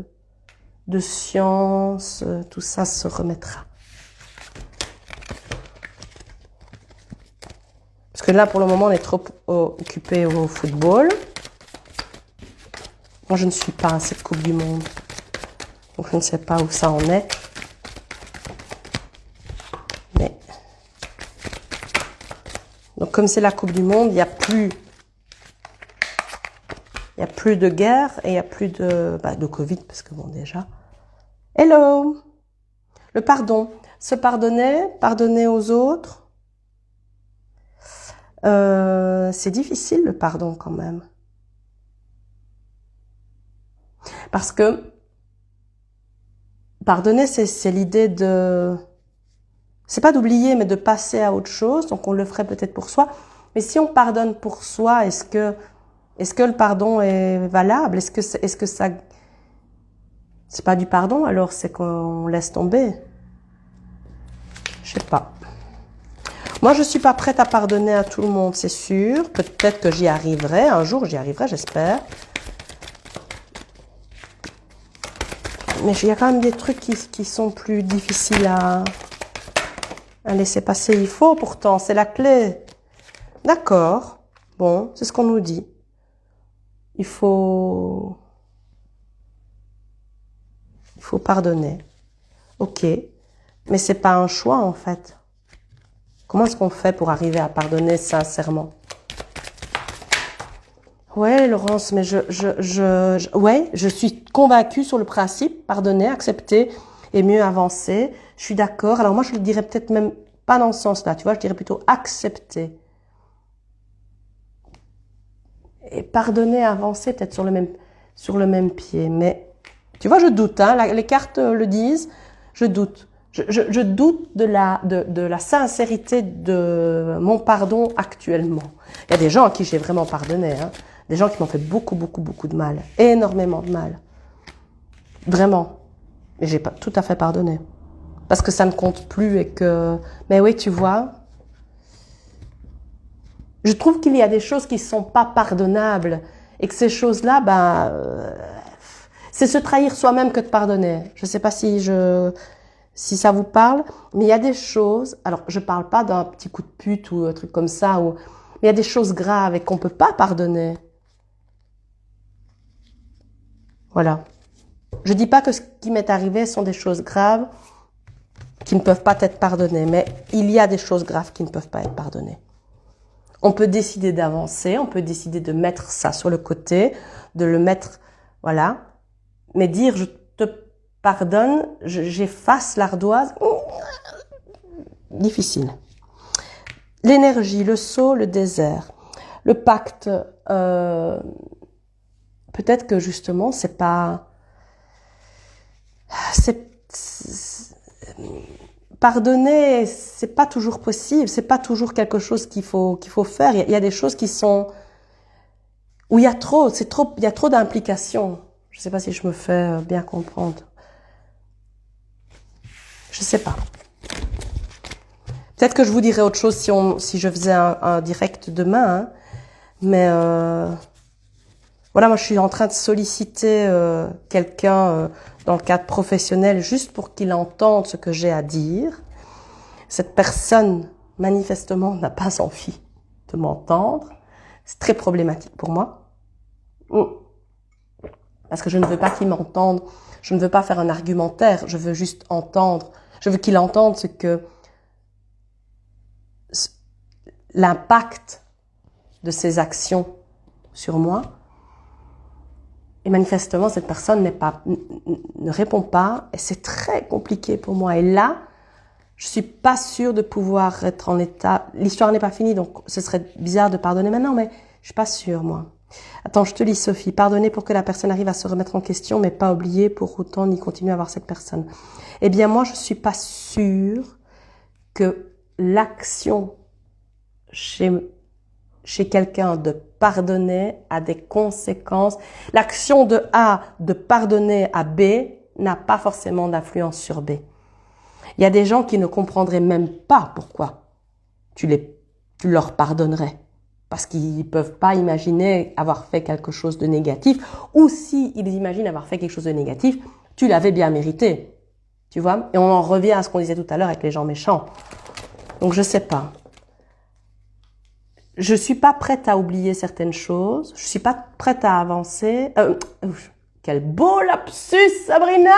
science, tout ça se remettra. Parce que là, pour le moment, on est trop occupé au football. Moi, je ne suis pas à cette Coupe du Monde. Donc, je ne sais pas où ça en est. Mais... Donc, comme c'est la Coupe du Monde, il n'y a plus... Il n'y a plus de guerre et il n'y a plus de Covid, parce que bon, déjà... Hello! Le pardon. Se pardonner, pardonner aux autres. C'est difficile, le pardon, quand même. Parce que pardonner, c'est l'idée de... C'est pas d'oublier, mais de passer à autre chose. Donc, on le ferait peut-être pour soi. Mais si on pardonne pour soi, est-ce que le pardon est valable? Est-ce que ça... C'est pas du pardon, alors c'est qu'on laisse tomber. Je sais pas. Moi, je suis pas prête à pardonner à tout le monde, c'est sûr. Peut-être que j'y arriverai. Un jour, j'y arriverai, j'espère. Mais il y a quand même des trucs qui sont plus difficiles à laisser passer. Il faut pourtant, c'est la clé. D'accord. Bon, c'est ce qu'on nous dit. Il faut pardonner. Ok. Mais c'est pas un choix, en fait. Comment est-ce qu'on fait pour arriver à pardonner sincèrement? Ouais, Laurence, mais ouais, je suis convaincue sur le principe, pardonner, accepter et mieux avancer. Je suis d'accord. Alors moi, je le dirais peut-être même pas dans ce sens-là, tu vois, je dirais plutôt accepter. Et pardonner, avancer peut-être sur le même pied. Mais, tu vois, je doute, hein, les cartes le disent, je doute. Je doute de la sincérité de mon pardon actuellement. Il y a des gens à qui j'ai vraiment pardonné, hein. Des gens qui m'ont fait beaucoup, beaucoup, beaucoup de mal. Énormément de mal. Vraiment. Mais j'ai pas tout à fait pardonné. Parce que ça ne compte plus et que... Mais oui, tu vois, je trouve qu'il y a des choses qui ne sont pas pardonnables. Et que ces choses-là, c'est se trahir soi-même que de pardonner. Je ne sais pas si ça vous parle, mais il y a des choses... Alors, je ne parle pas d'un petit coup de pute ou un truc comme ça, mais il y a des choses graves et qu'on ne peut pas pardonner. Voilà. Je dis pas que ce qui m'est arrivé sont des choses graves qui ne peuvent pas être pardonnées, mais il y a des choses graves qui ne peuvent pas être pardonnées. On peut décider d'avancer, on peut décider de mettre ça sur le côté, de le mettre, voilà. Mais dire je te pardonne, j'efface l'ardoise, difficile. L'énergie, le saut, le désert, le pacte, peut-être que justement c'est pas... Pardonner, c'est pas toujours possible, c'est pas toujours quelque chose qu'il faut faire. Il y a des choses qui sont où il y a trop d'implications. Je sais pas si je me fais bien comprendre. Je sais pas. Peut-être que je vous dirais autre chose si je faisais un direct demain, hein. Mais voilà, moi je suis en train de solliciter quelqu'un dans le cadre professionnel juste pour qu'il entende ce que j'ai à dire. Cette personne, manifestement, n'a pas envie de m'entendre. C'est très problématique pour moi. Parce que je ne veux pas qu'il m'entende. Je ne veux pas faire un argumentaire. Je veux juste entendre. Je veux qu'il entende ce que... l'impact de ses actions sur moi. Et manifestement, cette personne ne répond pas. Et c'est très compliqué pour moi. Et là, je suis pas sûre de pouvoir être en état... L'histoire n'est pas finie, donc ce serait bizarre de pardonner maintenant, mais je suis pas sûre, moi. Attends, je te lis, Sophie. Pardonner pour que la personne arrive à se remettre en question, mais pas oublier pour autant ni continuer à voir cette personne. Eh bien, moi, je suis pas sûre que l'action chez quelqu'un de pardonner a des conséquences. L'action de A de pardonner à B n'a pas forcément d'influence sur B. Il y a des gens qui ne comprendraient même pas pourquoi tu leur pardonnerais. Parce qu'ils ne peuvent pas imaginer avoir fait quelque chose de négatif. Ou si ils imaginent avoir fait quelque chose de négatif, tu l'avais bien mérité. Tu vois? Et on en revient à ce qu'on disait tout à l'heure avec les gens méchants. Donc je sais pas. je suis pas prête à oublier certaines choses. Je suis pas prête à avancer. Quel beau lapsus, Sabrina!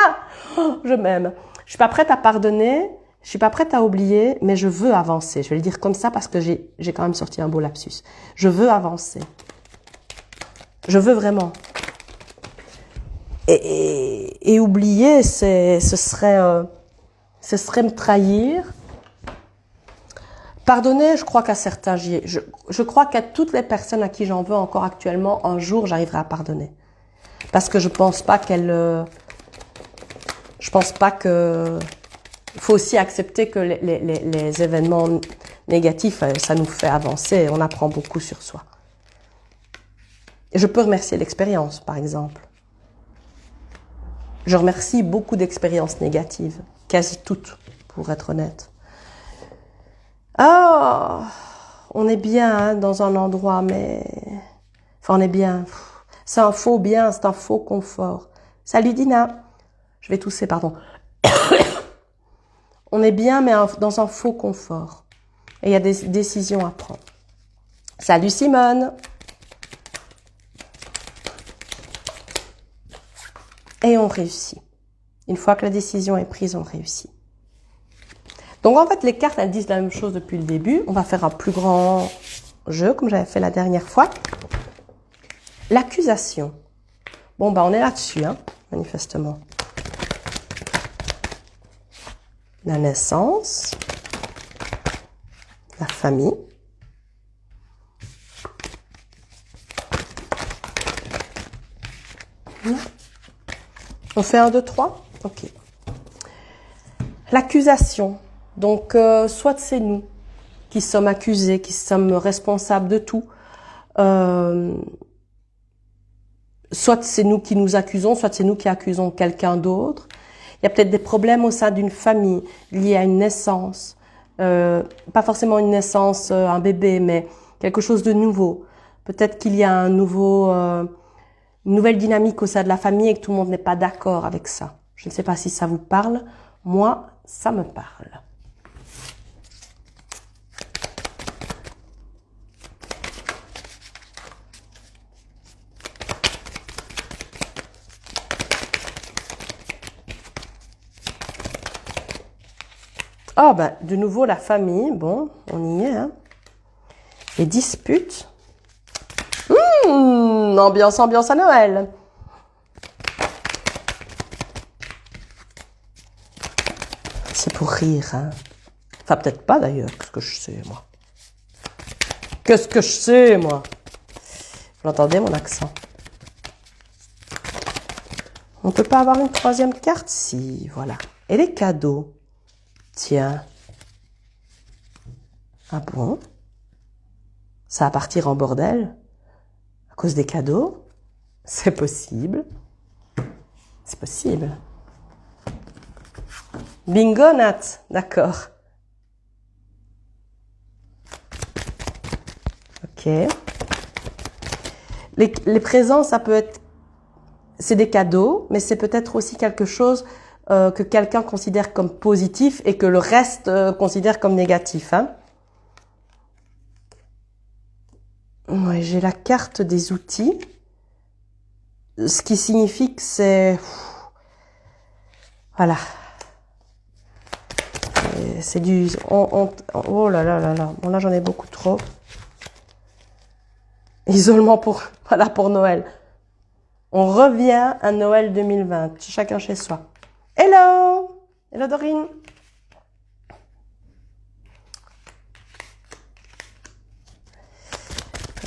Oh, je m'aime. Je suis pas prête à pardonner. Je suis pas prête à oublier, mais je veux avancer. Je vais le dire comme ça parce que j'ai quand même sorti un beau lapsus. Je veux avancer. Je veux vraiment. Et oublier, ce serait me trahir. Pardonner, je crois qu'à certains, je crois qu'à toutes les personnes à qui j'en veux encore actuellement, un jour, j'arriverai à pardonner. Parce que je pense pas que, il faut aussi accepter que les événements négatifs, ça nous fait avancer, on apprend beaucoup sur soi. Et je peux remercier l'expérience, par exemple. Je remercie beaucoup d'expériences négatives, quasi toutes, pour être honnête. Ah, on est bien hein, dans un endroit, mais... Enfin, on est bien. C'est un faux bien, c'est un faux confort. Salut Dina. Je vais tousser, pardon. On est bien, mais dans un faux confort. Et il y a des décisions à prendre. Salut Simone. Et on réussit. Une fois que la décision est prise, on réussit. Donc en fait, les cartes, elles disent la même chose depuis le début. On va faire un plus grand jeu, comme j'avais fait la dernière fois. L'accusation. Bon, bah on est là-dessus, hein, manifestement. La naissance. La famille. On fait 1, 2, 3 ? Ok. L'accusation. Donc, soit c'est nous qui sommes accusés, qui sommes responsables de tout. Soit c'est nous qui nous accusons, soit c'est nous qui accusons quelqu'un d'autre. Il y a peut-être des problèmes au sein d'une famille liés à une naissance. Pas forcément une naissance, un bébé, mais quelque chose de nouveau. Peut-être qu'il y a une nouvelle dynamique au sein de la famille et que tout le monde n'est pas d'accord avec ça. Je ne sais pas si ça vous parle. Moi, ça me parle. Oh, ben, de nouveau, la famille. Bon, on y est, hein. Les disputes. Ambiance à Noël. C'est pour rire, hein. Enfin, peut-être pas, d'ailleurs. Qu'est-ce que je sais, moi? Qu'est-ce que je sais, moi? Vous l'entendez, mon accent? On peut pas avoir une troisième carte? Si, voilà. Et les cadeaux? Tiens. Ah bon? Ça va partir en bordel? À cause des cadeaux? C'est possible. C'est possible. Bingo, Nat. D'accord. Ok. Les présents, ça peut être... C'est des cadeaux, mais c'est peut-être aussi quelque chose que quelqu'un considère comme positif et que le reste considère comme négatif. Hein. Ouais, j'ai la carte des outils. Ce qui signifie que c'est... Voilà. C'est du... Oh là là là là. Bon, là, j'en ai beaucoup trop. Isolement pour... Voilà, pour Noël. On revient à Noël 2020. Chacun chez soi. Hello! Hello, Dorine.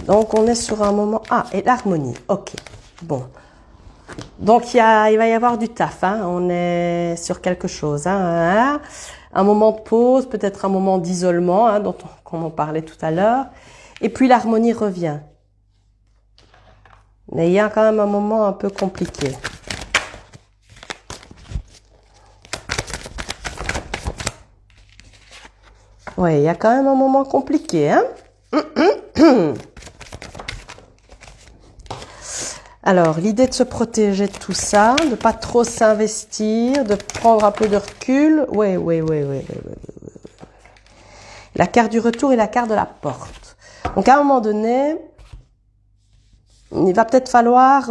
Donc, on est sur un moment... Ah, et l'harmonie. Ok. Bon. Donc, il va y avoir du taf. Hein. On est sur quelque chose. Hein. Un moment de pause, peut-être un moment d'isolement, hein, comme on parlait tout à l'heure. Et puis, l'harmonie revient. Mais il y a quand même un moment un peu compliqué. Ouais, il y a quand même un moment compliqué, hein. Alors, l'idée de se protéger de tout ça, de pas trop s'investir, de prendre un peu de recul. Ouais. La carte du retour et la carte de la porte. Donc, à un moment donné, il va peut-être falloir...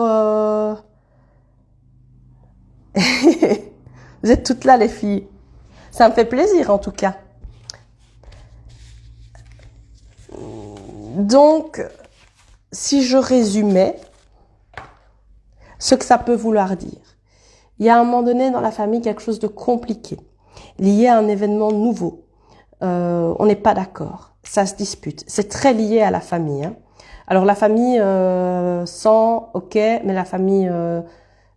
Vous êtes toutes là, les filles. Ça me fait plaisir, en tout cas. Donc, si je résumais ce que ça peut vouloir dire, il y a à un moment donné dans la famille quelque chose de compliqué, lié à un événement nouveau. On n'est pas d'accord, ça se dispute. C'est très lié à la famille. Hein. Alors la famille sans, ok, mais la famille,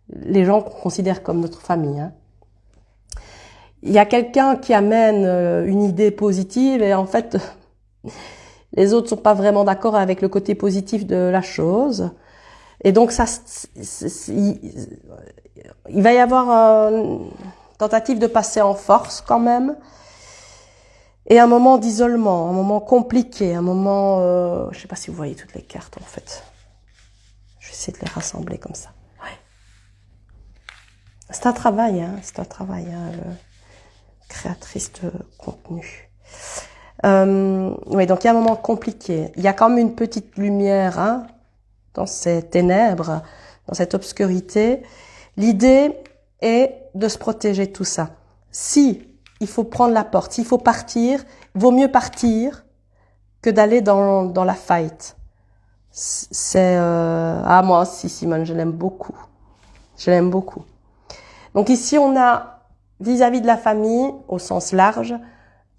les gens qu'on considère comme notre famille. Hein. Il y a quelqu'un qui amène une idée positive et en fait... Les autres sont pas vraiment d'accord avec le côté positif de la chose. Et donc, il va y avoir une tentative de passer en force quand même. Et un moment d'isolement, un moment compliqué, un moment... je sais pas si vous voyez toutes les cartes en fait. Je vais essayer de les rassembler comme ça. Ouais. C'est un travail, hein, créatrice de contenu. Oui, donc il y a un moment compliqué. Il y a quand même une petite lumière hein, dans ces ténèbres, dans cette obscurité. L'idée est de se protéger de tout ça. Si il faut prendre la porte, s'il faut partir, il vaut mieux partir que d'aller dans la fight. C'est moi aussi, Simone, je l'aime beaucoup. Je l'aime beaucoup. Donc ici, on a vis-à-vis de la famille, au sens large,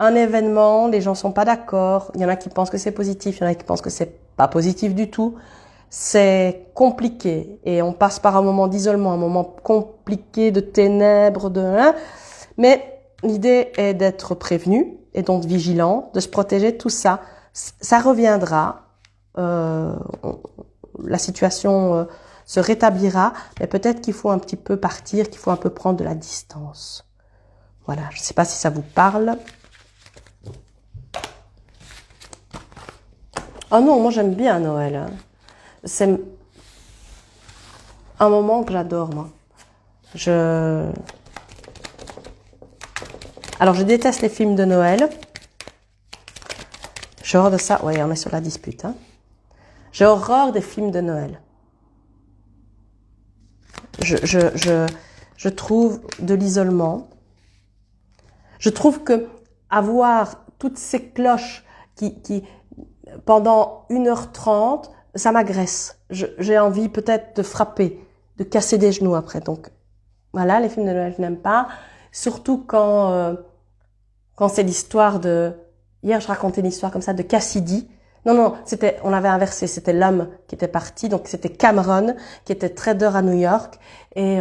un événement, les gens sont pas d'accord, il y en a qui pensent que c'est positif, il y en a qui pensent que c'est pas positif du tout. C'est compliqué et on passe par un moment d'isolement, un moment compliqué de ténèbres, mais l'idée est d'être prévenu et donc vigilant, de se protéger de tout ça. Ça reviendra, la situation se rétablira, mais peut-être qu'il faut un petit peu partir, qu'il faut un peu prendre de la distance. Voilà, je sais pas si ça vous parle. Oh non, moi j'aime bien Noël. C'est un moment que j'adore, moi. Alors, je déteste les films de Noël. J'ai horreur de ça. Oui, on est sur la dispute. Hein. J'ai horreur des films de Noël. Je trouve de l'isolement. Je trouve que avoir toutes ces cloches qui pendant 1h30, ça m'agresse. J'ai envie peut-être de frapper, de casser des genoux après. Donc, voilà, les films de Noël, je n'aime pas. Surtout quand c'est l'histoire de... Hier, je racontais une histoire comme ça de Cassidy. Non, on avait inversé. C'était l'homme qui était parti. Donc, c'était Cameron, qui était trader à New York et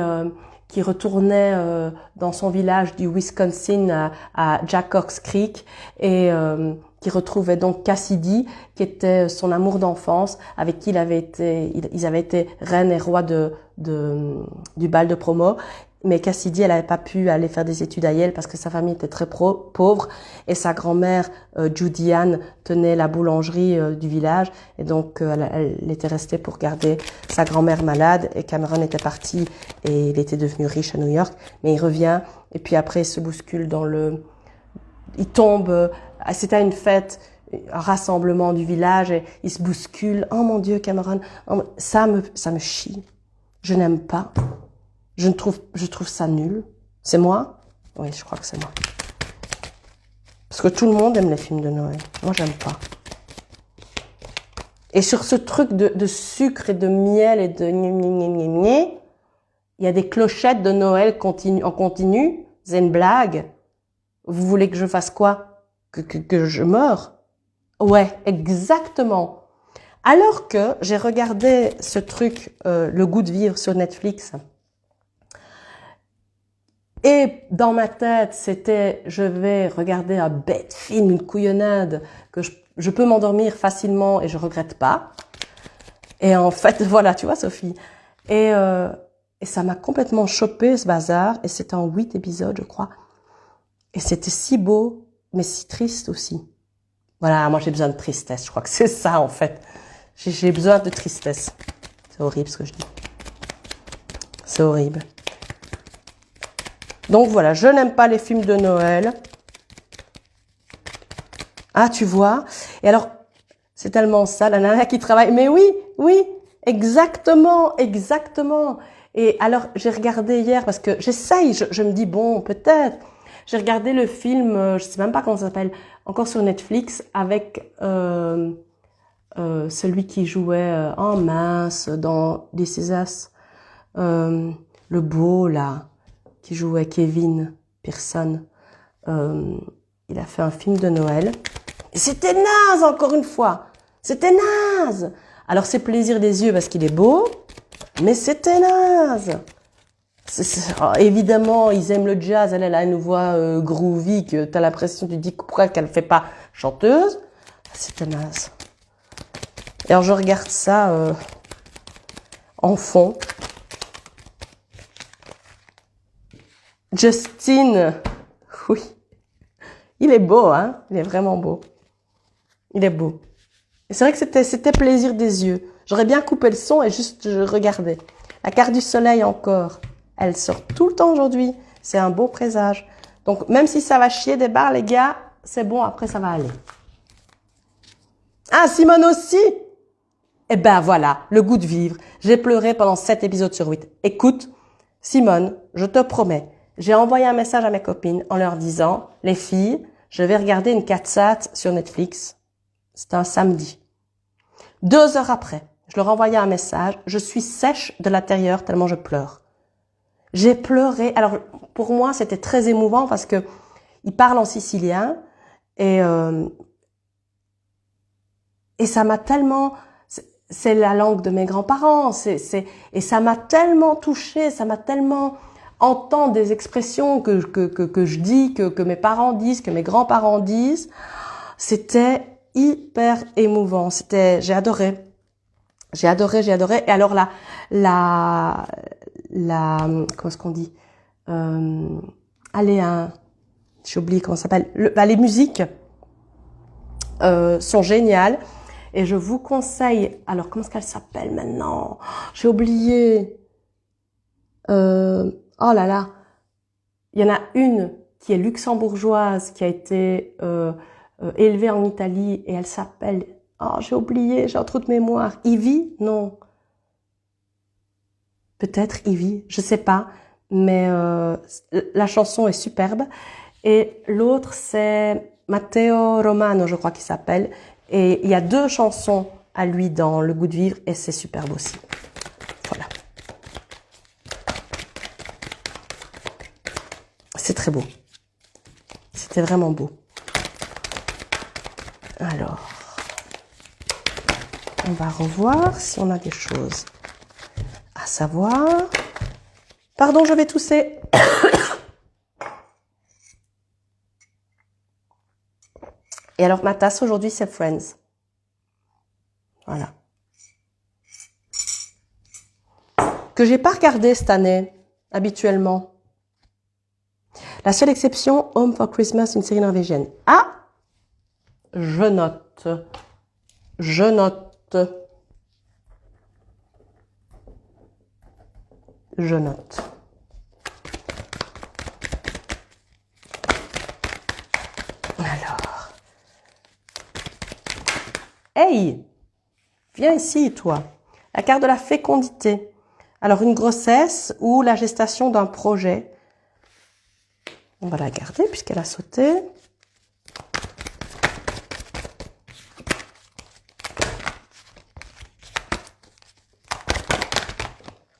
qui retournait dans son village du Wisconsin à Jackox Creek et qui retrouvait donc Cassidy, qui était son amour d'enfance, avec qui ils avaient été reine et roi du bal de promo. Mais Cassidy, elle n'avait pas pu aller faire des études à Yale parce que sa famille était très pauvre et sa grand-mère, Judy Ann, tenait la boulangerie du village et donc elle était restée pour garder sa grand-mère malade et Cameron était parti et il était devenu riche à New York, mais il revient et puis après il se bouscule il tombe, c'était à une fête, un rassemblement du village et il se bouscule. Oh mon Dieu, Cameron, ça me chie. Je n'aime pas. Je trouve ça nul. C'est moi? Oui, je crois que c'est moi. Parce que tout le monde aime les films de Noël. Moi, j'aime pas. Et sur ce truc de sucre et de miel et de il y a des clochettes de Noël en continu. C'est une blague. Vous voulez que je fasse quoi? Que je meure? Ouais, exactement. Alors que j'ai regardé ce truc, Le goût de vivre sur Netflix. Et dans ma tête, c'était, je vais regarder un bête film, une couillonnade, que je peux m'endormir facilement et je regrette pas. Et en fait, voilà, tu vois, Sophie. Et ça m'a complètement chopé, ce bazar. Et c'était en 8 épisodes, je crois. Et c'était si beau, mais si triste aussi. Voilà, moi j'ai besoin de tristesse. Je crois que c'est ça, en fait. J'ai besoin de tristesse. C'est horrible ce que je dis. C'est horrible. Donc voilà, je n'aime pas les films de Noël. Ah, tu vois. Et alors, C'est tellement ça, la nana qui travaille. Mais oui, oui, exactement, exactement. Et alors, j'ai regardé hier parce que j'essaye, je me dis, bon, peut-être. J'ai regardé le film, je sais même pas comment ça s'appelle, encore sur Netflix, avec celui qui jouait en mince dans This Is Us, le beau là, qui jouait Kevin Pearson. Il a fait un film de Noël. Et c'était naze, encore une fois. C'était naze. Alors, c'est plaisir des yeux parce qu'il est beau, mais c'était naze. Évidemment, ils aiment le jazz. Elle a une voix groovy que t'as l'impression, tu te dis pourquoi qu'elle fait pas chanteuse. C'était naze. Et alors, je regarde ça en fond. Justin, oui. Il est beau, hein. Il est vraiment beau. Il est beau. Et c'est vrai que c'était plaisir des yeux. J'aurais bien coupé le son et juste je regardais. La carte du soleil encore. Elle sort tout le temps aujourd'hui. C'est un beau présage. Donc, même si ça va chier des barres, les gars, c'est bon, après ça va aller. Ah, Simone aussi! Eh ben voilà, le goût de vivre. J'ai pleuré pendant 7 épisodes sur 8. Écoute, Simone, je te promets, j'ai envoyé un message à mes copines en leur disant, les filles, je vais regarder une catsat sur Netflix. C'était un samedi. 2 heures après, je leur envoyais un message. Je suis sèche de l'intérieur tellement je pleure. J'ai pleuré. Alors, pour moi, c'était très émouvant parce que il parle en sicilien et ça m'a tellement... C'est la langue de mes grands-parents. Et ça m'a tellement touchée, ça m'a tellement... Entendre des expressions que je dis, que mes parents disent, que mes grands-parents disent, c'était hyper émouvant. J'ai adoré. J'ai adoré. Et alors comment est-ce qu'on dit? Allez, j'ai oublié comment ça s'appelle. Les musiques sont géniales. Et je vous conseille, alors comment est-ce qu'elle s'appelle maintenant? J'ai oublié. Oh là là. Il y en a une qui est luxembourgeoise, qui a été élevée en Italie, et elle s'appelle... Oh, j'ai oublié, j'ai un trou de mémoire. Ivy? Non. Peut-être Ivy, je sais pas. Mais la chanson est superbe. Et l'autre, c'est Matteo Romano, je crois qu'il s'appelle. Et il y a 2 chansons à lui dans Le goût de vivre, et c'est superbe aussi. Voilà. C'est très beau. C'était vraiment beau. Alors, on va revoir si on a des choses à savoir. Pardon, je vais tousser. Et alors, ma tasse aujourd'hui, c'est Friends. Voilà. Que j'ai pas regardé cette année, habituellement. La seule exception, Home for Christmas, une série norvégienne. Ah! Je note. Je note. Je note. Alors. Hey! Viens ici, toi. La carte de la fécondité. Alors, une grossesse ou la gestation d'un projet. On va la garder puisqu'elle a sauté.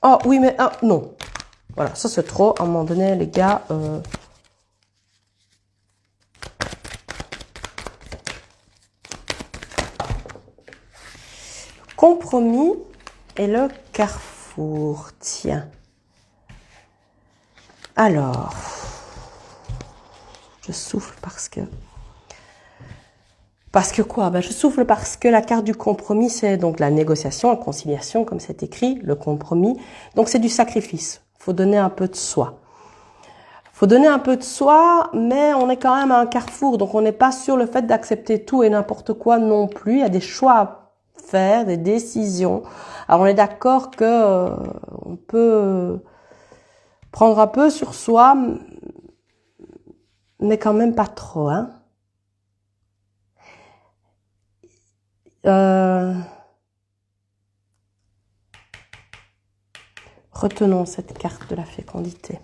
Oh oui, mais non. Voilà, ça c'est trop. À un moment donné, les gars... Compromis et le carrefour. Tiens. Alors... Je souffle parce que... Parce que quoi? Je souffle parce que la carte du compromis, c'est donc la négociation, la conciliation, comme c'est écrit, le compromis. Donc c'est du sacrifice. Faut donner un peu de soi. Faut donner un peu de soi, mais on est quand même à un carrefour, donc on n'est pas sur le fait d'accepter tout et n'importe quoi non plus. Il y a des choix à faire, des décisions. Alors on est d'accord que on peut prendre un peu sur soi, mais quand même pas trop, hein. Retenons cette carte de la fécondité.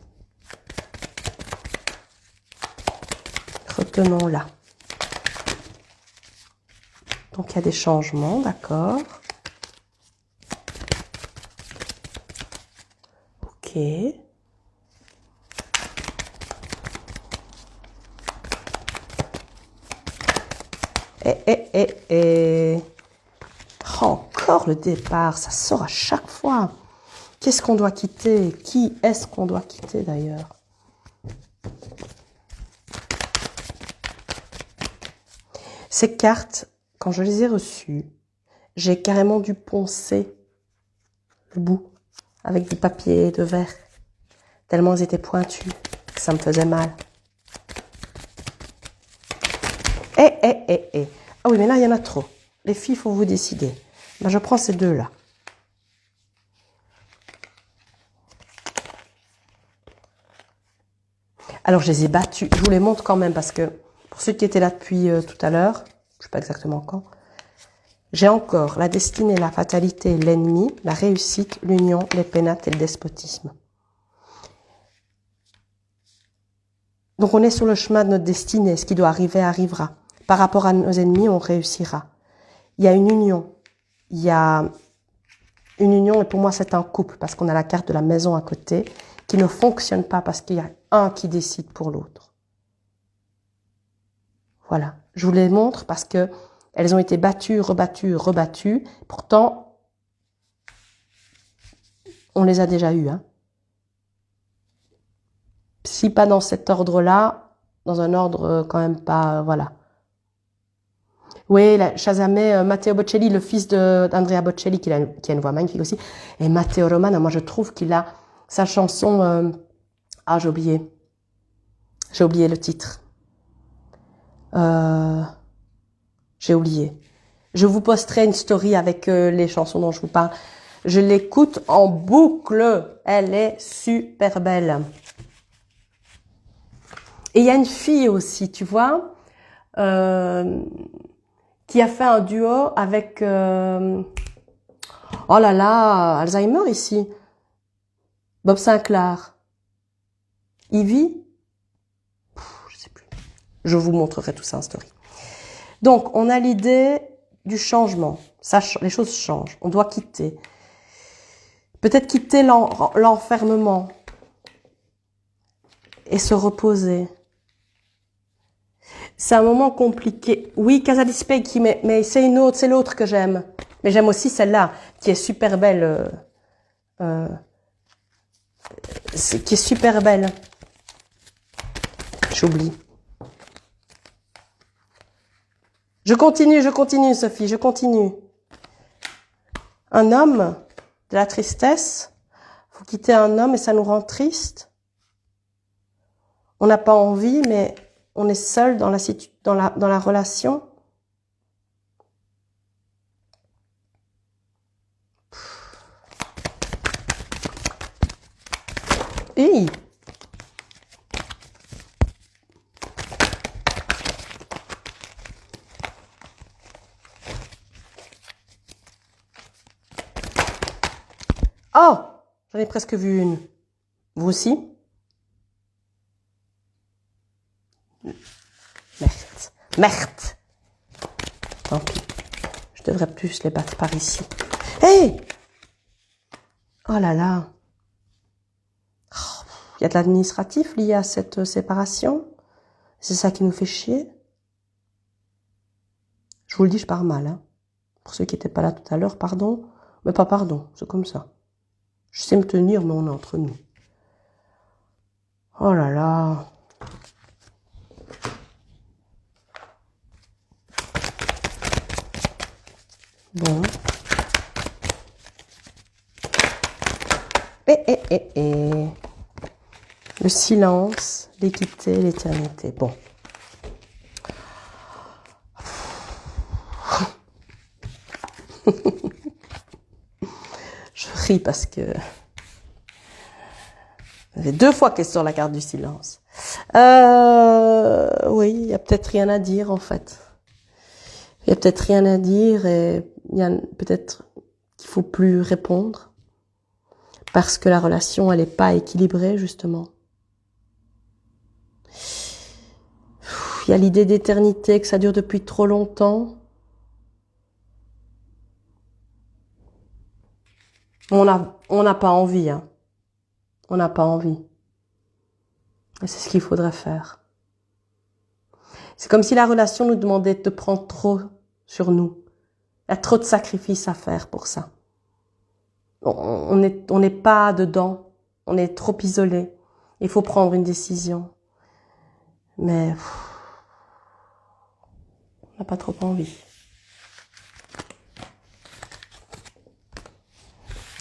Retenons-la. Donc, il y a des changements, d'accord. Ok. Et. Oh, encore le départ, ça sort à chaque fois. Qu'est-ce qu'on doit quitter? Qui est-ce qu'on doit quitter d'ailleurs? Ces cartes, quand je les ai reçues, j'ai carrément dû poncer le bout avec du papier de verre, tellement elles étaient pointues, ça me faisait mal. Ah oui, mais là, il y en a trop. Les filles, il faut vous décider. Ben, je prends ces deux-là. Alors, je les ai battus. Je vous les montre quand même parce que pour ceux qui étaient là depuis tout à l'heure, je ne sais pas exactement quand, j'ai encore la destinée, la fatalité, l'ennemi, la réussite, l'union, les pénates et le despotisme. Donc, on est sur le chemin de notre destinée. Ce qui doit arriver arrivera. Par rapport à nos ennemis, on réussira. Il y a une union. Il y a une union, et pour moi, c'est un couple, parce qu'on a la carte de la maison à côté, qui ne fonctionne pas parce qu'il y a un qui décide pour l'autre. Voilà. Je vous les montre parce que elles ont été battues, rebattues, rebattues. Pourtant, on les a déjà eues. Hein. Si pas dans cet ordre-là, dans un ordre quand même pas... voilà. Oui, Shazamé, Matteo Bocelli, le fils d'Andrea Bocelli, qui a une voix magnifique aussi. Et Matteo Romano, moi je trouve qu'il a sa chanson... ah, j'ai oublié. J'ai oublié le titre. J'ai oublié. Je vous posterai une story avec les chansons dont je vous parle. Je l'écoute en boucle. Elle est super belle. Et il y a une fille aussi, tu vois, qui a fait un duo avec... oh là là, Alzheimer ici. Bob Sinclair. Ivy. Je sais plus. Je vous montrerai tout ça en story. Donc, on a l'idée du changement. Ça, les choses changent. On doit quitter. Peut-être quitter l'enfermement et se reposer. C'est un moment compliqué. Oui, Casa di Specchi, mais c'est une autre, c'est l'autre que j'aime. Mais j'aime aussi celle-là, qui est super belle. Qui est super belle. J'oublie. Je continue, Sophie, je continue. Un homme, de la tristesse. Faut quitter un homme et ça nous rend triste. On n'a pas envie, mais on est seul dans la relation. Hey. Oh, j'en ai presque vu une. Vous aussi? Merde. Tant pis. Je devrais plus les battre par ici. Hey! Oh là là. Il y a de l'administratif lié à cette séparation. C'est ça qui nous fait chier. Je vous le dis, je pars mal. Hein. Pour ceux qui n'étaient pas là tout à l'heure, pardon. Mais pas pardon, c'est comme ça. Je sais me tenir, mais on est entre nous. Oh là là. Bon. Le silence, l'équité, l'éternité. Bon. Je ris parce que... Ça fait 2 fois qu'elle sort la carte du silence. Oui, il n'y a peut-être rien à dire en fait. Il y a peut-être rien à dire et il y a peut-être qu'il faut plus répondre parce que la relation, elle est pas équilibrée, justement. Il y a l'idée d'éternité, que ça dure depuis trop longtemps. On n'a pas envie, hein. On n'a pas envie. Et c'est ce qu'il faudrait faire. C'est comme si la relation nous demandait de prendre trop sur nous. Il y a trop de sacrifices à faire pour ça. On n'est pas dedans. On est trop isolé. Il faut prendre une décision. Mais on n'a pas trop envie.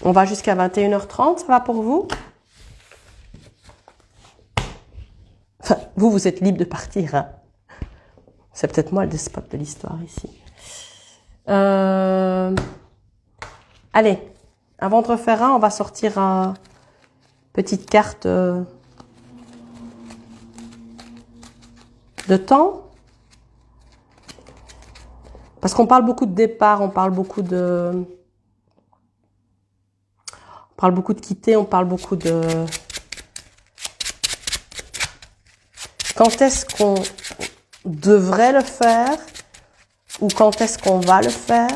On va jusqu'à 21h30, ça va pour vous? Enfin, vous êtes libre de partir, hein. C'est peut-être moi le despote de l'histoire ici. Allez, avant de refaire un, on va sortir une petite carte de temps. Parce qu'on parle beaucoup de départ, on parle beaucoup de quitter, on parle beaucoup de... Quand est-ce qu'on devrait le faire ou quand est-ce qu'on va le faire?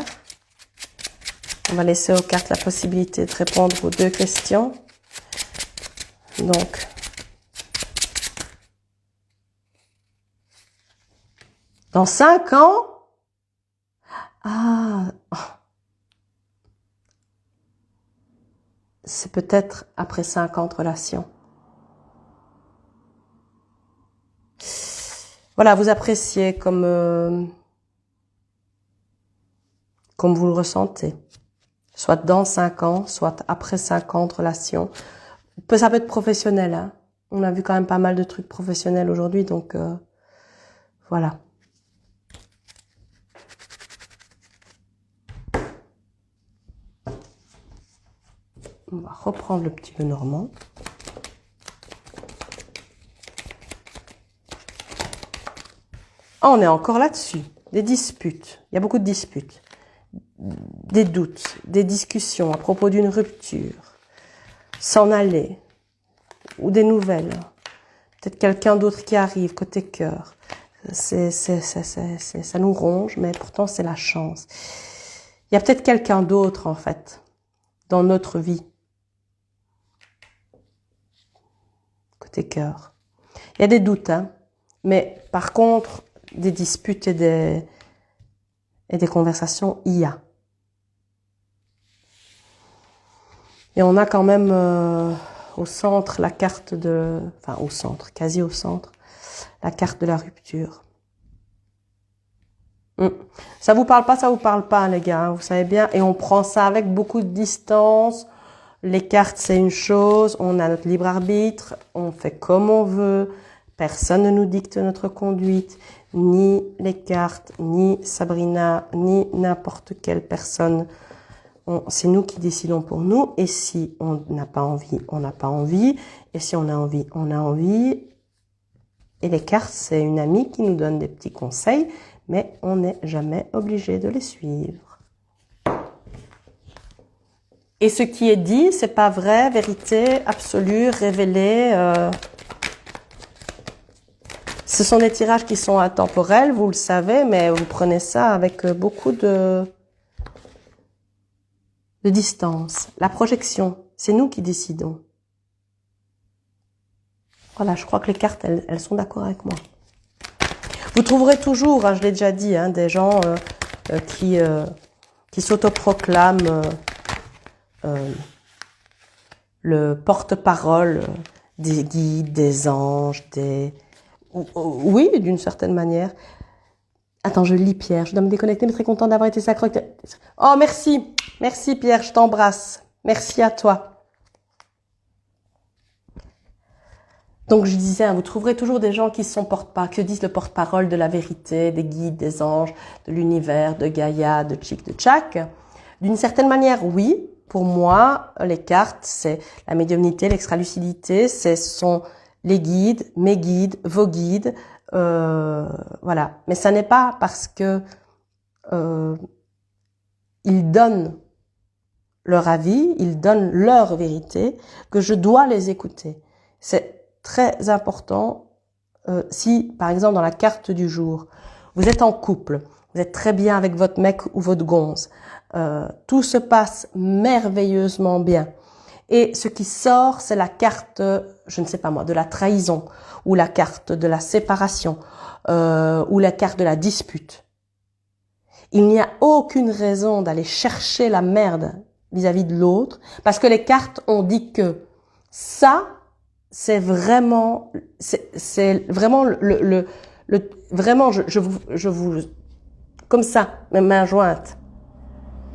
On va laisser aux cartes la possibilité de répondre aux deux questions. Donc, dans 5 ans? Ah, c'est peut-être après 50 relations. Voilà, vous appréciez comme vous le ressentez. Soit dans 5 ans, soit après 50 relations. Ça peut être professionnel, hein. On a vu quand même pas mal de trucs professionnels aujourd'hui, donc voilà. On va reprendre le petit Lenormand. Ah, on est encore là-dessus. Des disputes. Il y a beaucoup de disputes. Des doutes, des discussions à propos d'une rupture. S'en aller. Ou des nouvelles. Peut-être quelqu'un d'autre qui arrive, côté cœur. Ça nous ronge, mais pourtant c'est la chance. Il y a peut-être quelqu'un d'autre, en fait, dans notre vie. Côté cœur. Il y a des doutes, hein. Mais par contre, des disputes et des conversations, il y a. Et on a quand même au centre la carte de... Enfin, au centre, quasi au centre, la carte de la rupture. Ça vous parle pas, ça vous parle pas, les gars, hein, vous savez bien. Et on prend ça avec beaucoup de distance. Les cartes, c'est une chose. On a notre libre arbitre. On fait comme on veut. Personne ne nous dicte notre conduite. Ni les cartes, ni Sabrina, ni n'importe quelle personne. C'est nous qui décidons pour nous. Et si on n'a pas envie, on n'a pas envie. Et si on a envie, on a envie. Et les cartes, c'est une amie qui nous donne des petits conseils. Mais on n'est jamais obligé de les suivre. Et ce qui est dit, c'est pas vrai, vérité absolue, révélée. Ce sont des tirages qui sont intemporels, vous le savez, mais vous prenez ça avec beaucoup de distance. La projection, c'est nous qui décidons. Voilà, je crois que les cartes, elles sont d'accord avec moi. Vous trouverez toujours, hein, je l'ai déjà dit, hein, des gens qui s'autoproclament le porte-parole des guides, des anges, oui, d'une certaine manière. Attends, je lis Pierre, je dois me déconnecter, mais très content d'avoir été sacré. Oh, merci, merci Pierre, je t'embrasse. Merci à toi. Donc je disais, hein, vous trouverez toujours des gens qui se disent le porte-parole de la vérité, des guides, des anges, de l'univers, de Gaïa, de Chic, de Tchak. D'une certaine manière, oui. Pour moi, les cartes, c'est la médiumnité, l'extralucidité, ce sont les guides, mes guides, vos guides, voilà. Mais ça n'est pas parce que ils donnent leur avis, ils donnent leur vérité, que je dois les écouter. C'est très important. Si, par exemple, dans la carte du jour, vous êtes en couple, vous êtes très bien avec votre mec ou votre gonze, tout se passe merveilleusement bien. Et ce qui sort, c'est la carte, je ne sais pas moi, de la trahison, ou la carte de la séparation, ou la carte de la dispute. Il n'y a aucune raison d'aller chercher la merde vis-à-vis de l'autre, parce que les cartes ont dit que ça, c'est vraiment vraiment, je vous, comme ça, mes mains jointes.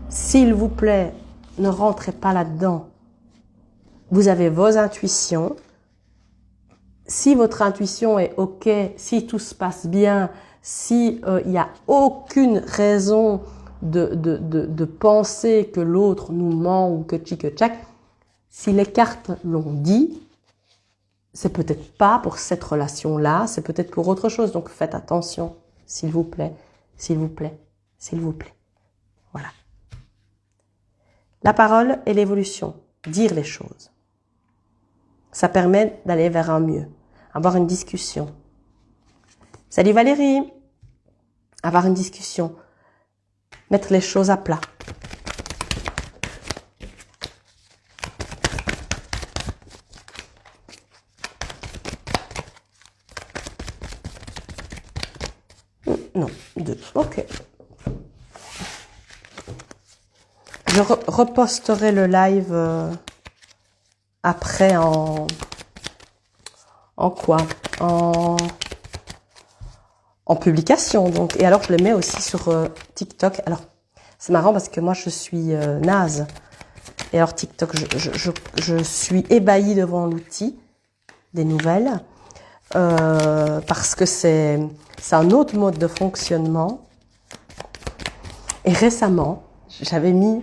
S'il vous plaît, ne rentrez pas là-dedans. Vous avez vos intuitions. Si votre intuition est OK, si tout se passe bien, si il n'y a aucune raison de penser que l'autre nous ment ou que tchic, si les cartes l'ont dit, c'est peut-être pas pour cette relation-là, c'est peut-être pour autre chose. Donc faites attention, s'il vous plaît, s'il vous plaît, s'il vous plaît. Voilà. La parole et l'évolution, dire les choses. Ça permet d'aller vers un mieux, avoir une discussion. Salut Valérie, avoir une discussion, mettre les choses à plat. Non, 2, ok. Je reposterai le live après en quoi? En publication, donc. Et alors, je le mets aussi sur TikTok. Alors, c'est marrant parce que moi, je suis naze. Et alors, TikTok, je suis ébahie devant l'outil des nouvelles. Parce que c'est un autre mode de fonctionnement. Et récemment, j'avais mis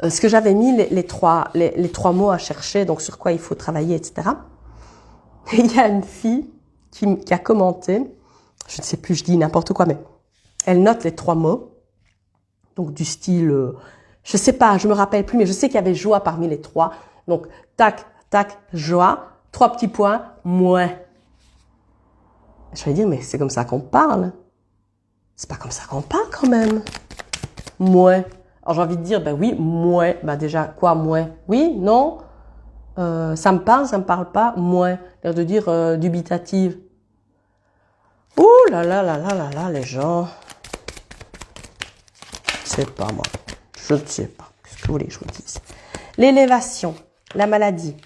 les trois mots à chercher, donc sur quoi il faut travailler, etc. Et il y a une fille qui a commenté, je ne sais plus, je dis n'importe quoi, mais elle note les 3 mots, donc du style, je sais pas, je me rappelle plus, mais je sais qu'il y avait joie parmi les 3, donc tac, tac, joie, 3 petits points, moins. Je vais dire, mais c'est comme ça qu'on parle. C'est pas comme ça qu'on parle quand même. Moins. Alors j'ai envie de dire, ben oui, moins. Ben déjà, quoi, moins? Oui, non? Ça me parle, ça me parle pas? Moins. L'air de dire dubitative. Ouh là là là là là là, les gens. Je sais pas, moi. Je ne sais pas. Qu'est-ce que vous voulez que je vous dise? L'élévation, la maladie.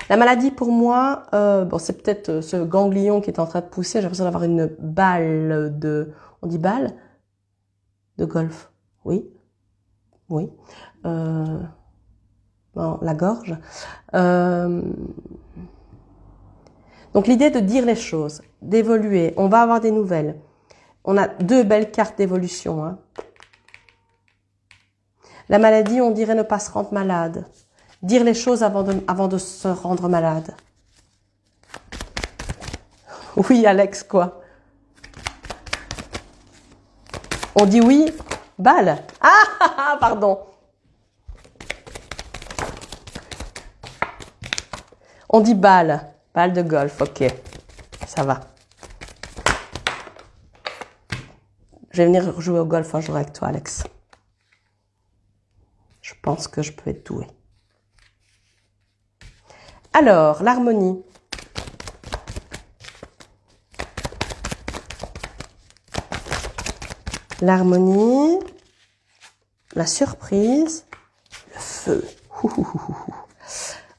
La maladie, pour moi, bon, c'est peut-être ce ganglion qui est en train de pousser. J'ai l'impression d'avoir une balle de... On dit balle? De golf. Oui. Oui. Dans la gorge. Donc, l'idée de dire les choses, d'évoluer. On va avoir des nouvelles. On a 2 belles cartes d'évolution. Hein. La maladie, on dirait ne pas se rendre malade. Dire les choses avant de se rendre malade. Oui, Alex, quoi? On dit oui, balle. Ah, pardon. On dit balle. Balle de golf, ok. Ça va. Je vais venir jouer au golf un jour avec toi, Alex. Je pense que je peux être douée. Alors, l'harmonie. L'harmonie, la surprise, le feu.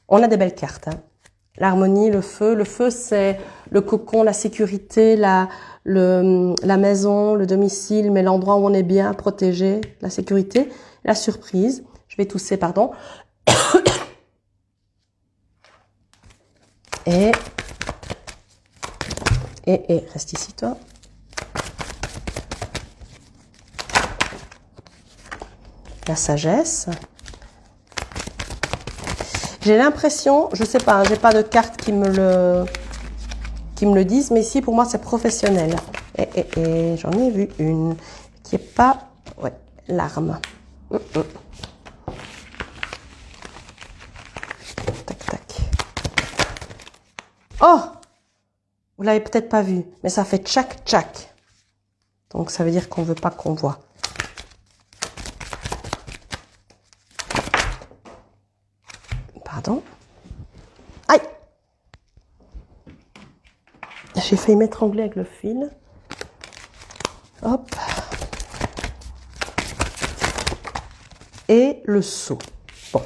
On a des belles cartes. Hein. L'harmonie, le feu. Le feu, c'est le cocon, la sécurité, la maison, le domicile, mais l'endroit où on est bien protégé, la sécurité. La surprise. Je vais tousser, pardon. Et reste ici, toi. La sagesse. J'ai l'impression, je sais pas, j'ai pas de carte qui me le disent, mais ici pour moi c'est professionnel. Et j'en ai vu une qui est pas... Ouais, l'arme. Tac, tac. Oh! Vous l'avez peut-être pas vu, mais ça fait tchac, tchac. Donc, ça veut dire qu'on veut pas qu'on voit. Pardon. Aïe! J'ai failli m'étrangler avec le fil. Hop. Et le seau. Bon.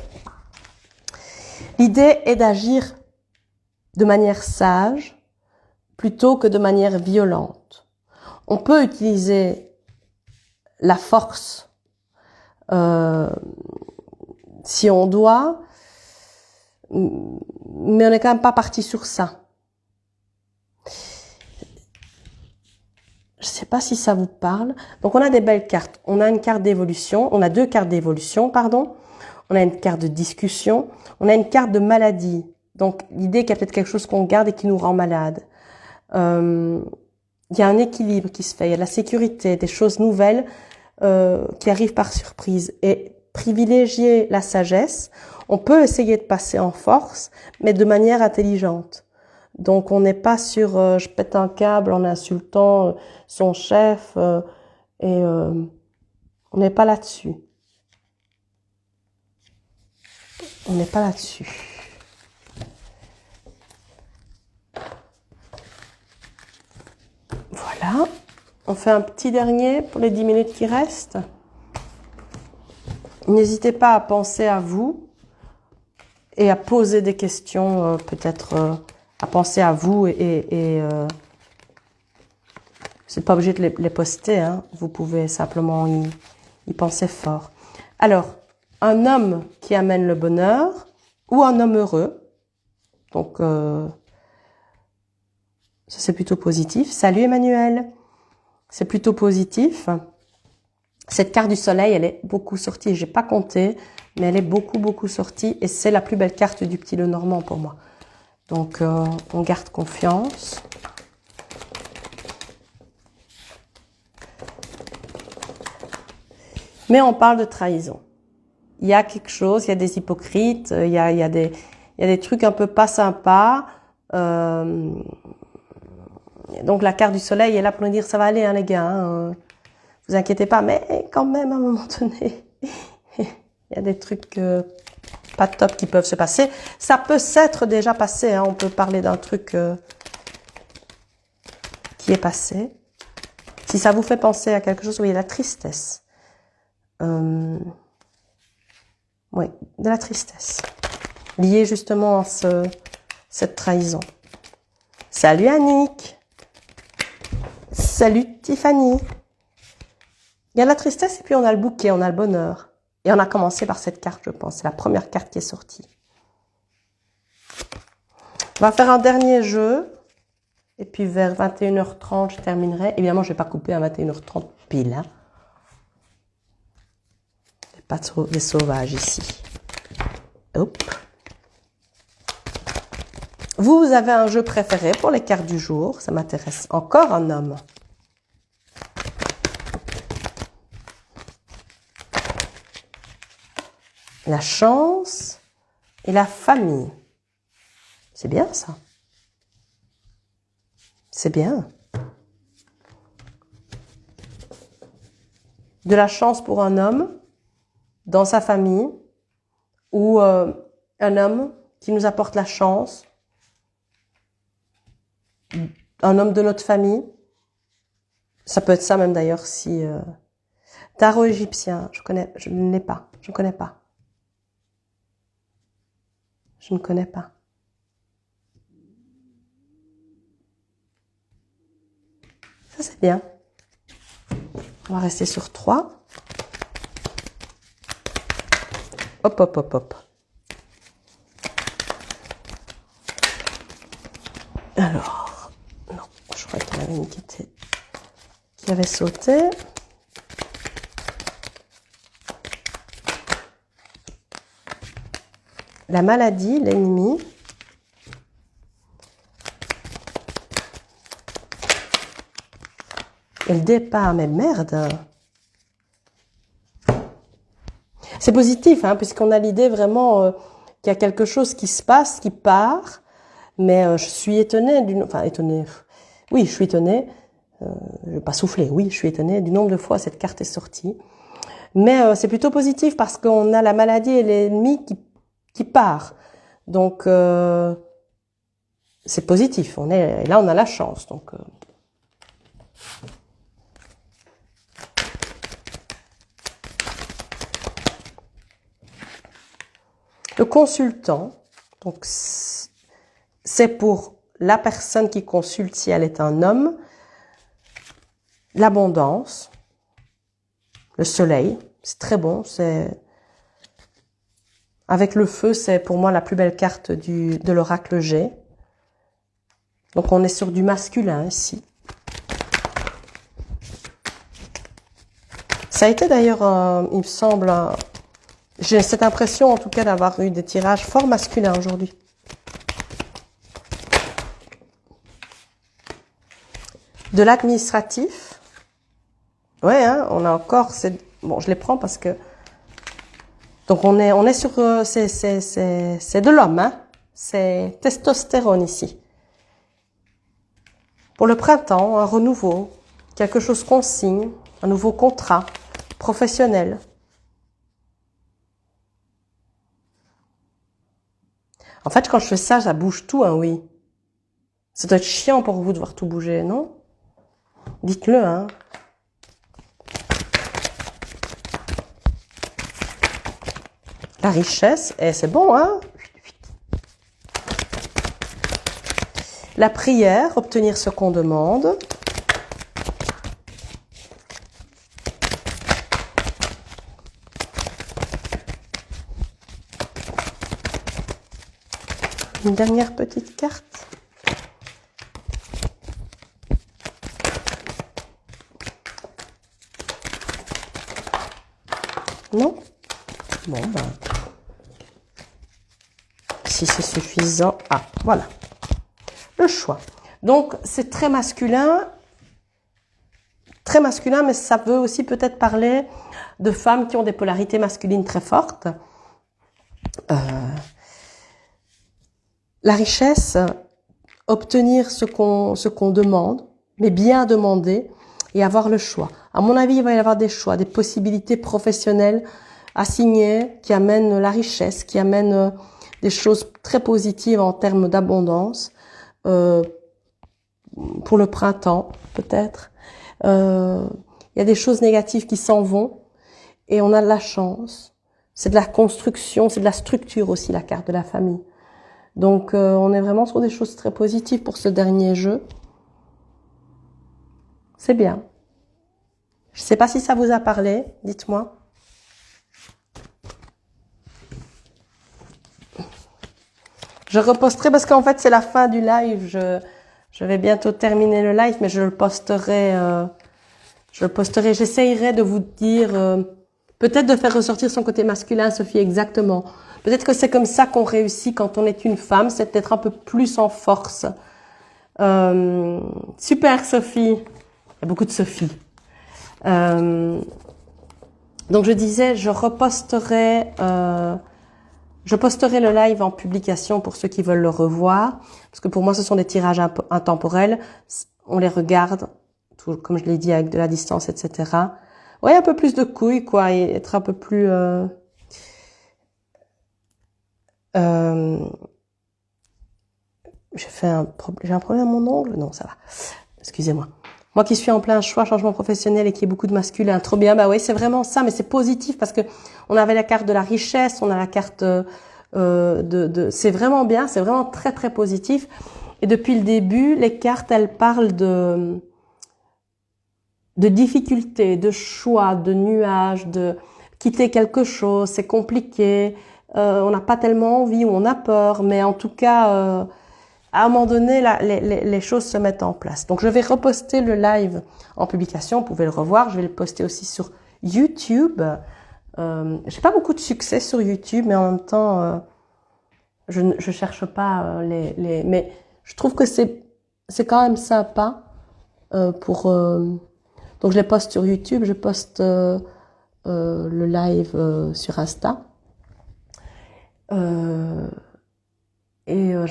L'idée est d'agir de manière sage plutôt que de manière violente. On peut utiliser la force si on doit, mais on n'est quand même pas parti sur ça. Je sais pas si ça vous parle. Donc, on a des belles cartes. On a une carte d'évolution. On a 2 cartes d'évolution, pardon. On a une carte de discussion. On a une carte de maladie. Donc, l'idée qu'il y a peut-être quelque chose qu'on garde et qui nous rend malade. Il y a un équilibre qui se fait. Il y a de la sécurité, des choses nouvelles qui arrivent par surprise. Et privilégier la sagesse, on peut essayer de passer en force, mais de manière intelligente. Donc, on n'est pas sur je pète un câble en insultant son chef on n'est pas là-dessus. On n'est pas là-dessus. Voilà. On fait un petit dernier pour les 10 minutes qui restent. N'hésitez pas à penser à vous et à poser des questions peut-être... à penser à vous c'est pas obligé de les poster, hein. Vous pouvez simplement y penser fort. Alors, un homme qui amène le bonheur ou un homme heureux. Donc, ça c'est plutôt positif. Salut Emmanuel. C'est plutôt positif. Cette carte du soleil, elle est beaucoup sortie. J'ai pas compté, mais elle est beaucoup sortie. Et c'est la plus belle carte du petit Lenormand pour moi. Donc, on garde confiance. Mais on parle de trahison. Il y a quelque chose, il y a des hypocrites, il y a des trucs un peu pas sympas. Donc, la carte du soleil est là pour nous dire, ça va aller, hein, les gars. Hein, vous inquiétez pas, mais quand même, à un moment donné, il y a des trucs... pas top qui peuvent se passer. Ça peut s'être déjà passé. Hein. On peut parler d'un truc qui est passé. Si ça vous fait penser à quelque chose, vous voyez la tristesse. Oui, de la tristesse. Liée justement à cette trahison. Salut Annick. Salut Tiffany. Il y a la tristesse et puis on a le bouquet, on a le bonheur. Et on a commencé par cette carte, je pense. C'est la première carte qui est sortie. On va faire un dernier jeu. Et puis vers 21h30, je terminerai. Évidemment, je ne vais pas couper à 21h30 pile. Hein. Il n'y a pas des sauvages ici. Hop. Vous avez un jeu préféré pour les cartes du jour. Ça m'intéresse. Encore un homme. La chance et la famille. C'est bien ça. C'est bien. De la chance pour un homme dans sa famille ou un homme qui nous apporte la chance. Un homme de notre famille. Ça peut être ça même d'ailleurs si... Tarot égyptien, je ne l'ai pas. Je ne connais pas. Je ne connais pas. Ça, c'est bien. On va rester sur 3. Hop, hop, hop, hop. Alors, non, je crois qu'il y en avait une qui avait sauté. La maladie, l'ennemi. Et le départ, mais merde. C'est positif, hein, puisqu'on a l'idée vraiment qu'il y a quelque chose qui se passe, qui part. Mais je suis étonnée enfin étonnée. Oui, je suis étonnée. Je vais pas souffler. Oui, je suis étonnée du nombre de fois cette carte est sortie. Mais c'est plutôt positif parce qu'on a la maladie et l'ennemi qui part. Donc c'est positif. Et là, on a la chance. Donc le consultant, donc c'est pour la personne qui consulte si elle est un homme, l'abondance, le soleil, c'est très bon, c'est avec le feu, c'est pour moi la plus belle carte de l'oracle G. Donc on est sur du masculin ici. Ça a été d'ailleurs, il me semble, j'ai cette impression en tout cas d'avoir eu des tirages fort masculins aujourd'hui. De l'administratif. Ouais, hein, on a encore... Bon, je les prends parce que... Donc on est sur... c'est de l'homme, hein. C'est testostérone ici. Pour le printemps, un renouveau, quelque chose qu'on signe, un nouveau contrat professionnel. En fait, quand je fais ça, ça bouge tout, hein, oui. Ça doit être chiant pour vous de voir tout bouger, non? Dites-le, hein. La richesse, et c'est bon, hein. La prière, obtenir ce qu'on demande. Une dernière petite carte. Non? Bon, ben... Si c'est suffisant... Ah, voilà. Le choix. Donc, c'est très masculin, mais ça veut aussi peut-être parler de femmes qui ont des polarités masculines très fortes. La richesse, obtenir ce qu'on demande, mais bien demander et avoir le choix. À mon avis, il va y avoir des choix, des possibilités professionnelles assignées qui amènent la richesse, qui amènent des choses très positives en termes d'abondance. Pour le printemps, peut-être. Il y a des choses négatives qui s'en vont et on a de la chance. C'est de la construction, c'est de la structure aussi, la carte de la famille. Donc, on est vraiment sur des choses très positives pour ce dernier jeu. C'est bien. Je ne sais pas si ça vous a parlé, dites-moi. Je reposterai parce qu'en fait, c'est la fin du live. Je vais bientôt terminer le live, mais je le posterai. J'essayerai de vous dire, peut-être de faire ressortir son côté masculin, Sophie, exactement. Peut-être que c'est comme ça qu'on réussit quand on est une femme, c'est peut-être un peu plus en force. Super, Sophie. Il y a beaucoup de Sophie. Donc je disais, je posterai le live en publication pour ceux qui veulent le revoir, parce que pour moi ce sont des tirages intemporels, on les regarde, tout, comme je l'ai dit, avec de la distance, etc. Ouais, un peu plus de couilles, quoi, et être un peu plus... j'ai un problème à mon ongle? Non, ça va. Excusez-moi. Moi qui suis en plein choix, changement professionnel et qui ai beaucoup de masculin, trop bien. Bah oui, c'est vraiment ça, mais c'est positif parce que on avait la carte de la richesse, on a la carte c'est vraiment bien, c'est vraiment très très positif. Et depuis le début, les cartes, elles parlent de difficultés, de choix, de nuages, de quitter quelque chose, c'est compliqué. On n'a pas tellement envie ou on a peur, mais en tout cas, à un moment donné, les choses se mettent en place. Donc, je vais reposter le live en publication. Vous pouvez le revoir. Je vais le poster aussi sur YouTube. J'ai pas beaucoup de succès sur YouTube, mais en même temps, je cherche pas mais je trouve que c'est quand même sympa pour Donc je les poste sur YouTube, je poste le live sur Insta. Je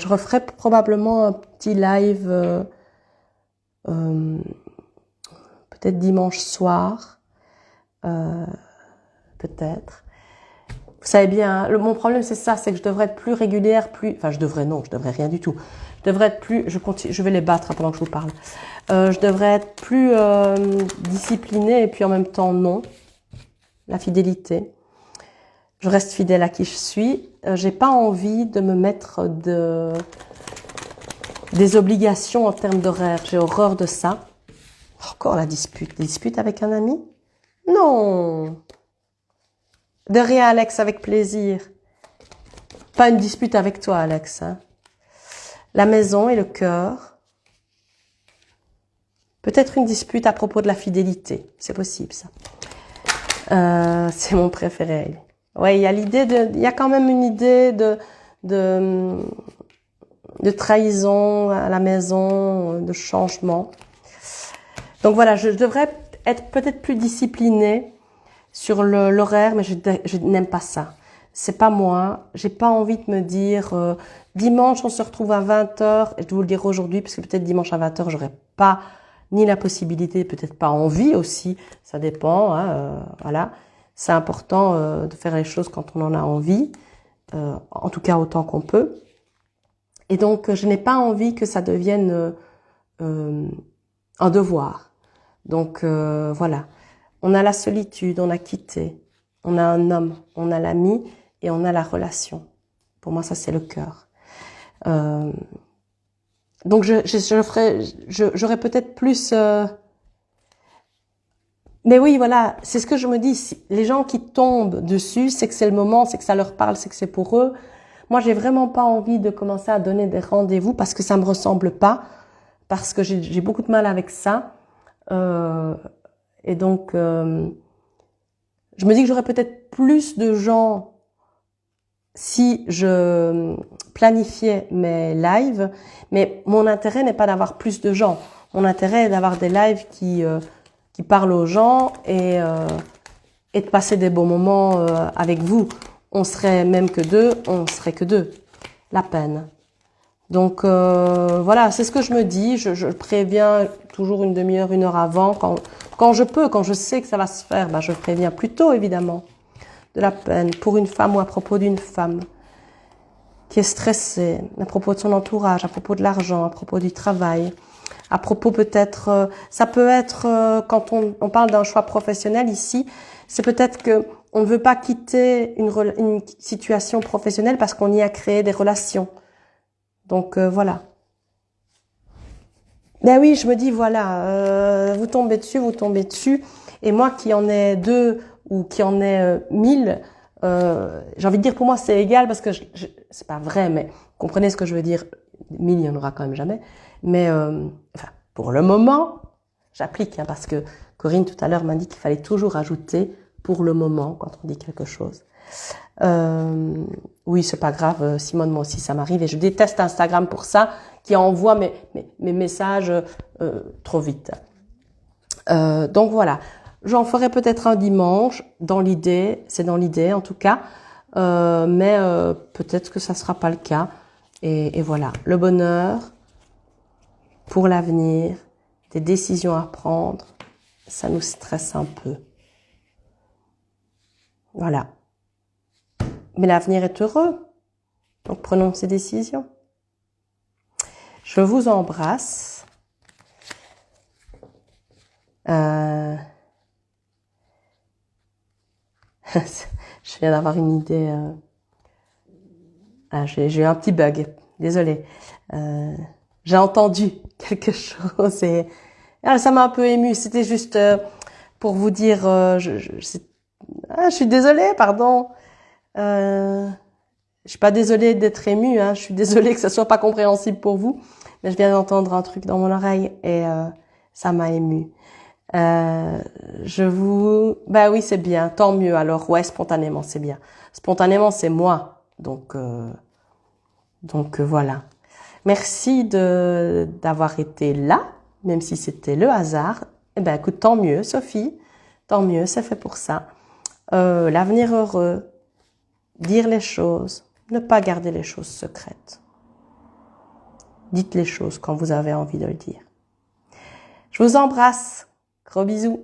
referai probablement un petit live peut-être dimanche soir, peut-être. Vous savez bien, mon problème c'est ça, c'est que je devrais être plus régulière, enfin je devrais rien du tout. Je devrais être plus, je vais les battre pendant que je vous parle. Je devrais être plus disciplinée et puis en même temps non. La fidélité. Je reste fidèle à qui je suis. J'ai pas envie de me mettre des obligations en termes d'horaire. J'ai horreur de ça. Encore la dispute. Dispute avec un ami? Non. De rien, Alex, avec plaisir. Pas une dispute avec toi, Alex. Hein. La maison et le cœur. Peut-être une dispute à propos de la fidélité. C'est possible, ça. C'est mon préféré. Ouais, il y a quand même une idée de trahison à la maison, de changement. Donc voilà, je devrais être peut-être plus disciplinée sur l'horaire, mais je n'aime pas ça. C'est pas moi. J'ai pas envie de me dire dimanche on se retrouve à 20h. Et je vais vous le dire aujourd'hui, parce que peut-être dimanche à 20h, j'aurais pas ni la possibilité, peut-être pas envie aussi. Ça dépend. Hein, voilà. C'est important de faire les choses quand on en a envie, en tout cas autant qu'on peut. Et donc, je n'ai pas envie que ça devienne un devoir. Donc, voilà. On a la solitude, on a quitté, on a un homme, on a l'ami et on a la relation. Pour moi, ça, c'est le cœur. Donc, j'aurais peut-être plus... Mais oui, voilà, c'est ce que je me dis. Les gens qui tombent dessus, c'est que c'est le moment, c'est que ça leur parle, c'est que c'est pour eux. Moi, j'ai vraiment pas envie de commencer à donner des rendez-vous parce que ça me ressemble pas, parce que j'ai beaucoup de mal avec ça. Et donc, je me dis que j'aurais peut-être plus de gens si je planifiais mes lives, mais mon intérêt n'est pas d'avoir plus de gens. Mon intérêt est d'avoir des lives qui parlent aux gens et de passer des bons moments avec vous. On serait même que deux, on serait que deux. La peine. Donc voilà, c'est ce que je me dis. Je préviens toujours une demi-heure, une heure avant. Quand je peux, quand je sais que ça va se faire, ben je préviens plus tôt, évidemment. De la peine pour une femme ou à propos d'une femme qui est stressée, à propos de son entourage, à propos de l'argent, à propos du travail, à propos peut-être, ça peut être quand on parle d'un choix professionnel ici, c'est peut-être que on ne veut pas quitter une situation professionnelle parce qu'on y a créé des relations. Donc voilà. Ben oui, je me dis voilà, vous tombez dessus, et moi qui en ai 2 ou qui en ai 1000, j'ai envie de dire pour moi c'est égal parce que c'est pas vrai, mais comprenez ce que je veux dire. 1000, il y en aura quand même jamais. Mais enfin, pour le moment, j'applique hein, parce que Corinne tout à l'heure m'a dit qu'il fallait toujours ajouter pour le moment quand on dit quelque chose. Oui, c'est pas grave, Simone, moi aussi ça m'arrive et je déteste Instagram pour ça, qui envoie mes messages trop vite. Donc voilà, j'en ferai peut-être un dimanche, dans l'idée, c'est dans l'idée en tout cas, mais peut-être que ça sera pas le cas. Et voilà, le bonheur pour l'avenir, des décisions à prendre, ça nous stresse un peu. Voilà. Mais l'avenir est heureux, donc prenons ces décisions. Je vous embrasse. Je viens d'avoir une idée. J'ai eu un petit bug, désolée. J'ai entendu quelque chose et ça m'a un peu émue. C'était juste pour vous dire, je suis désolée, pardon. Je suis pas désolée d'être émue, hein. Je suis désolée que ça soit pas compréhensible pour vous, mais je viens d'entendre un truc dans mon oreille et ça m'a émue. Bah oui, c'est bien, tant mieux. Alors ouais, spontanément, c'est bien. Spontanément, c'est moi, donc voilà. Merci d'avoir été là, même si c'était le hasard. Eh ben, écoute, tant mieux, Sophie. Tant mieux, c'est fait pour ça. L'avenir heureux, dire les choses, ne pas garder les choses secrètes. Dites les choses quand vous avez envie de le dire. Je vous embrasse. Gros bisous.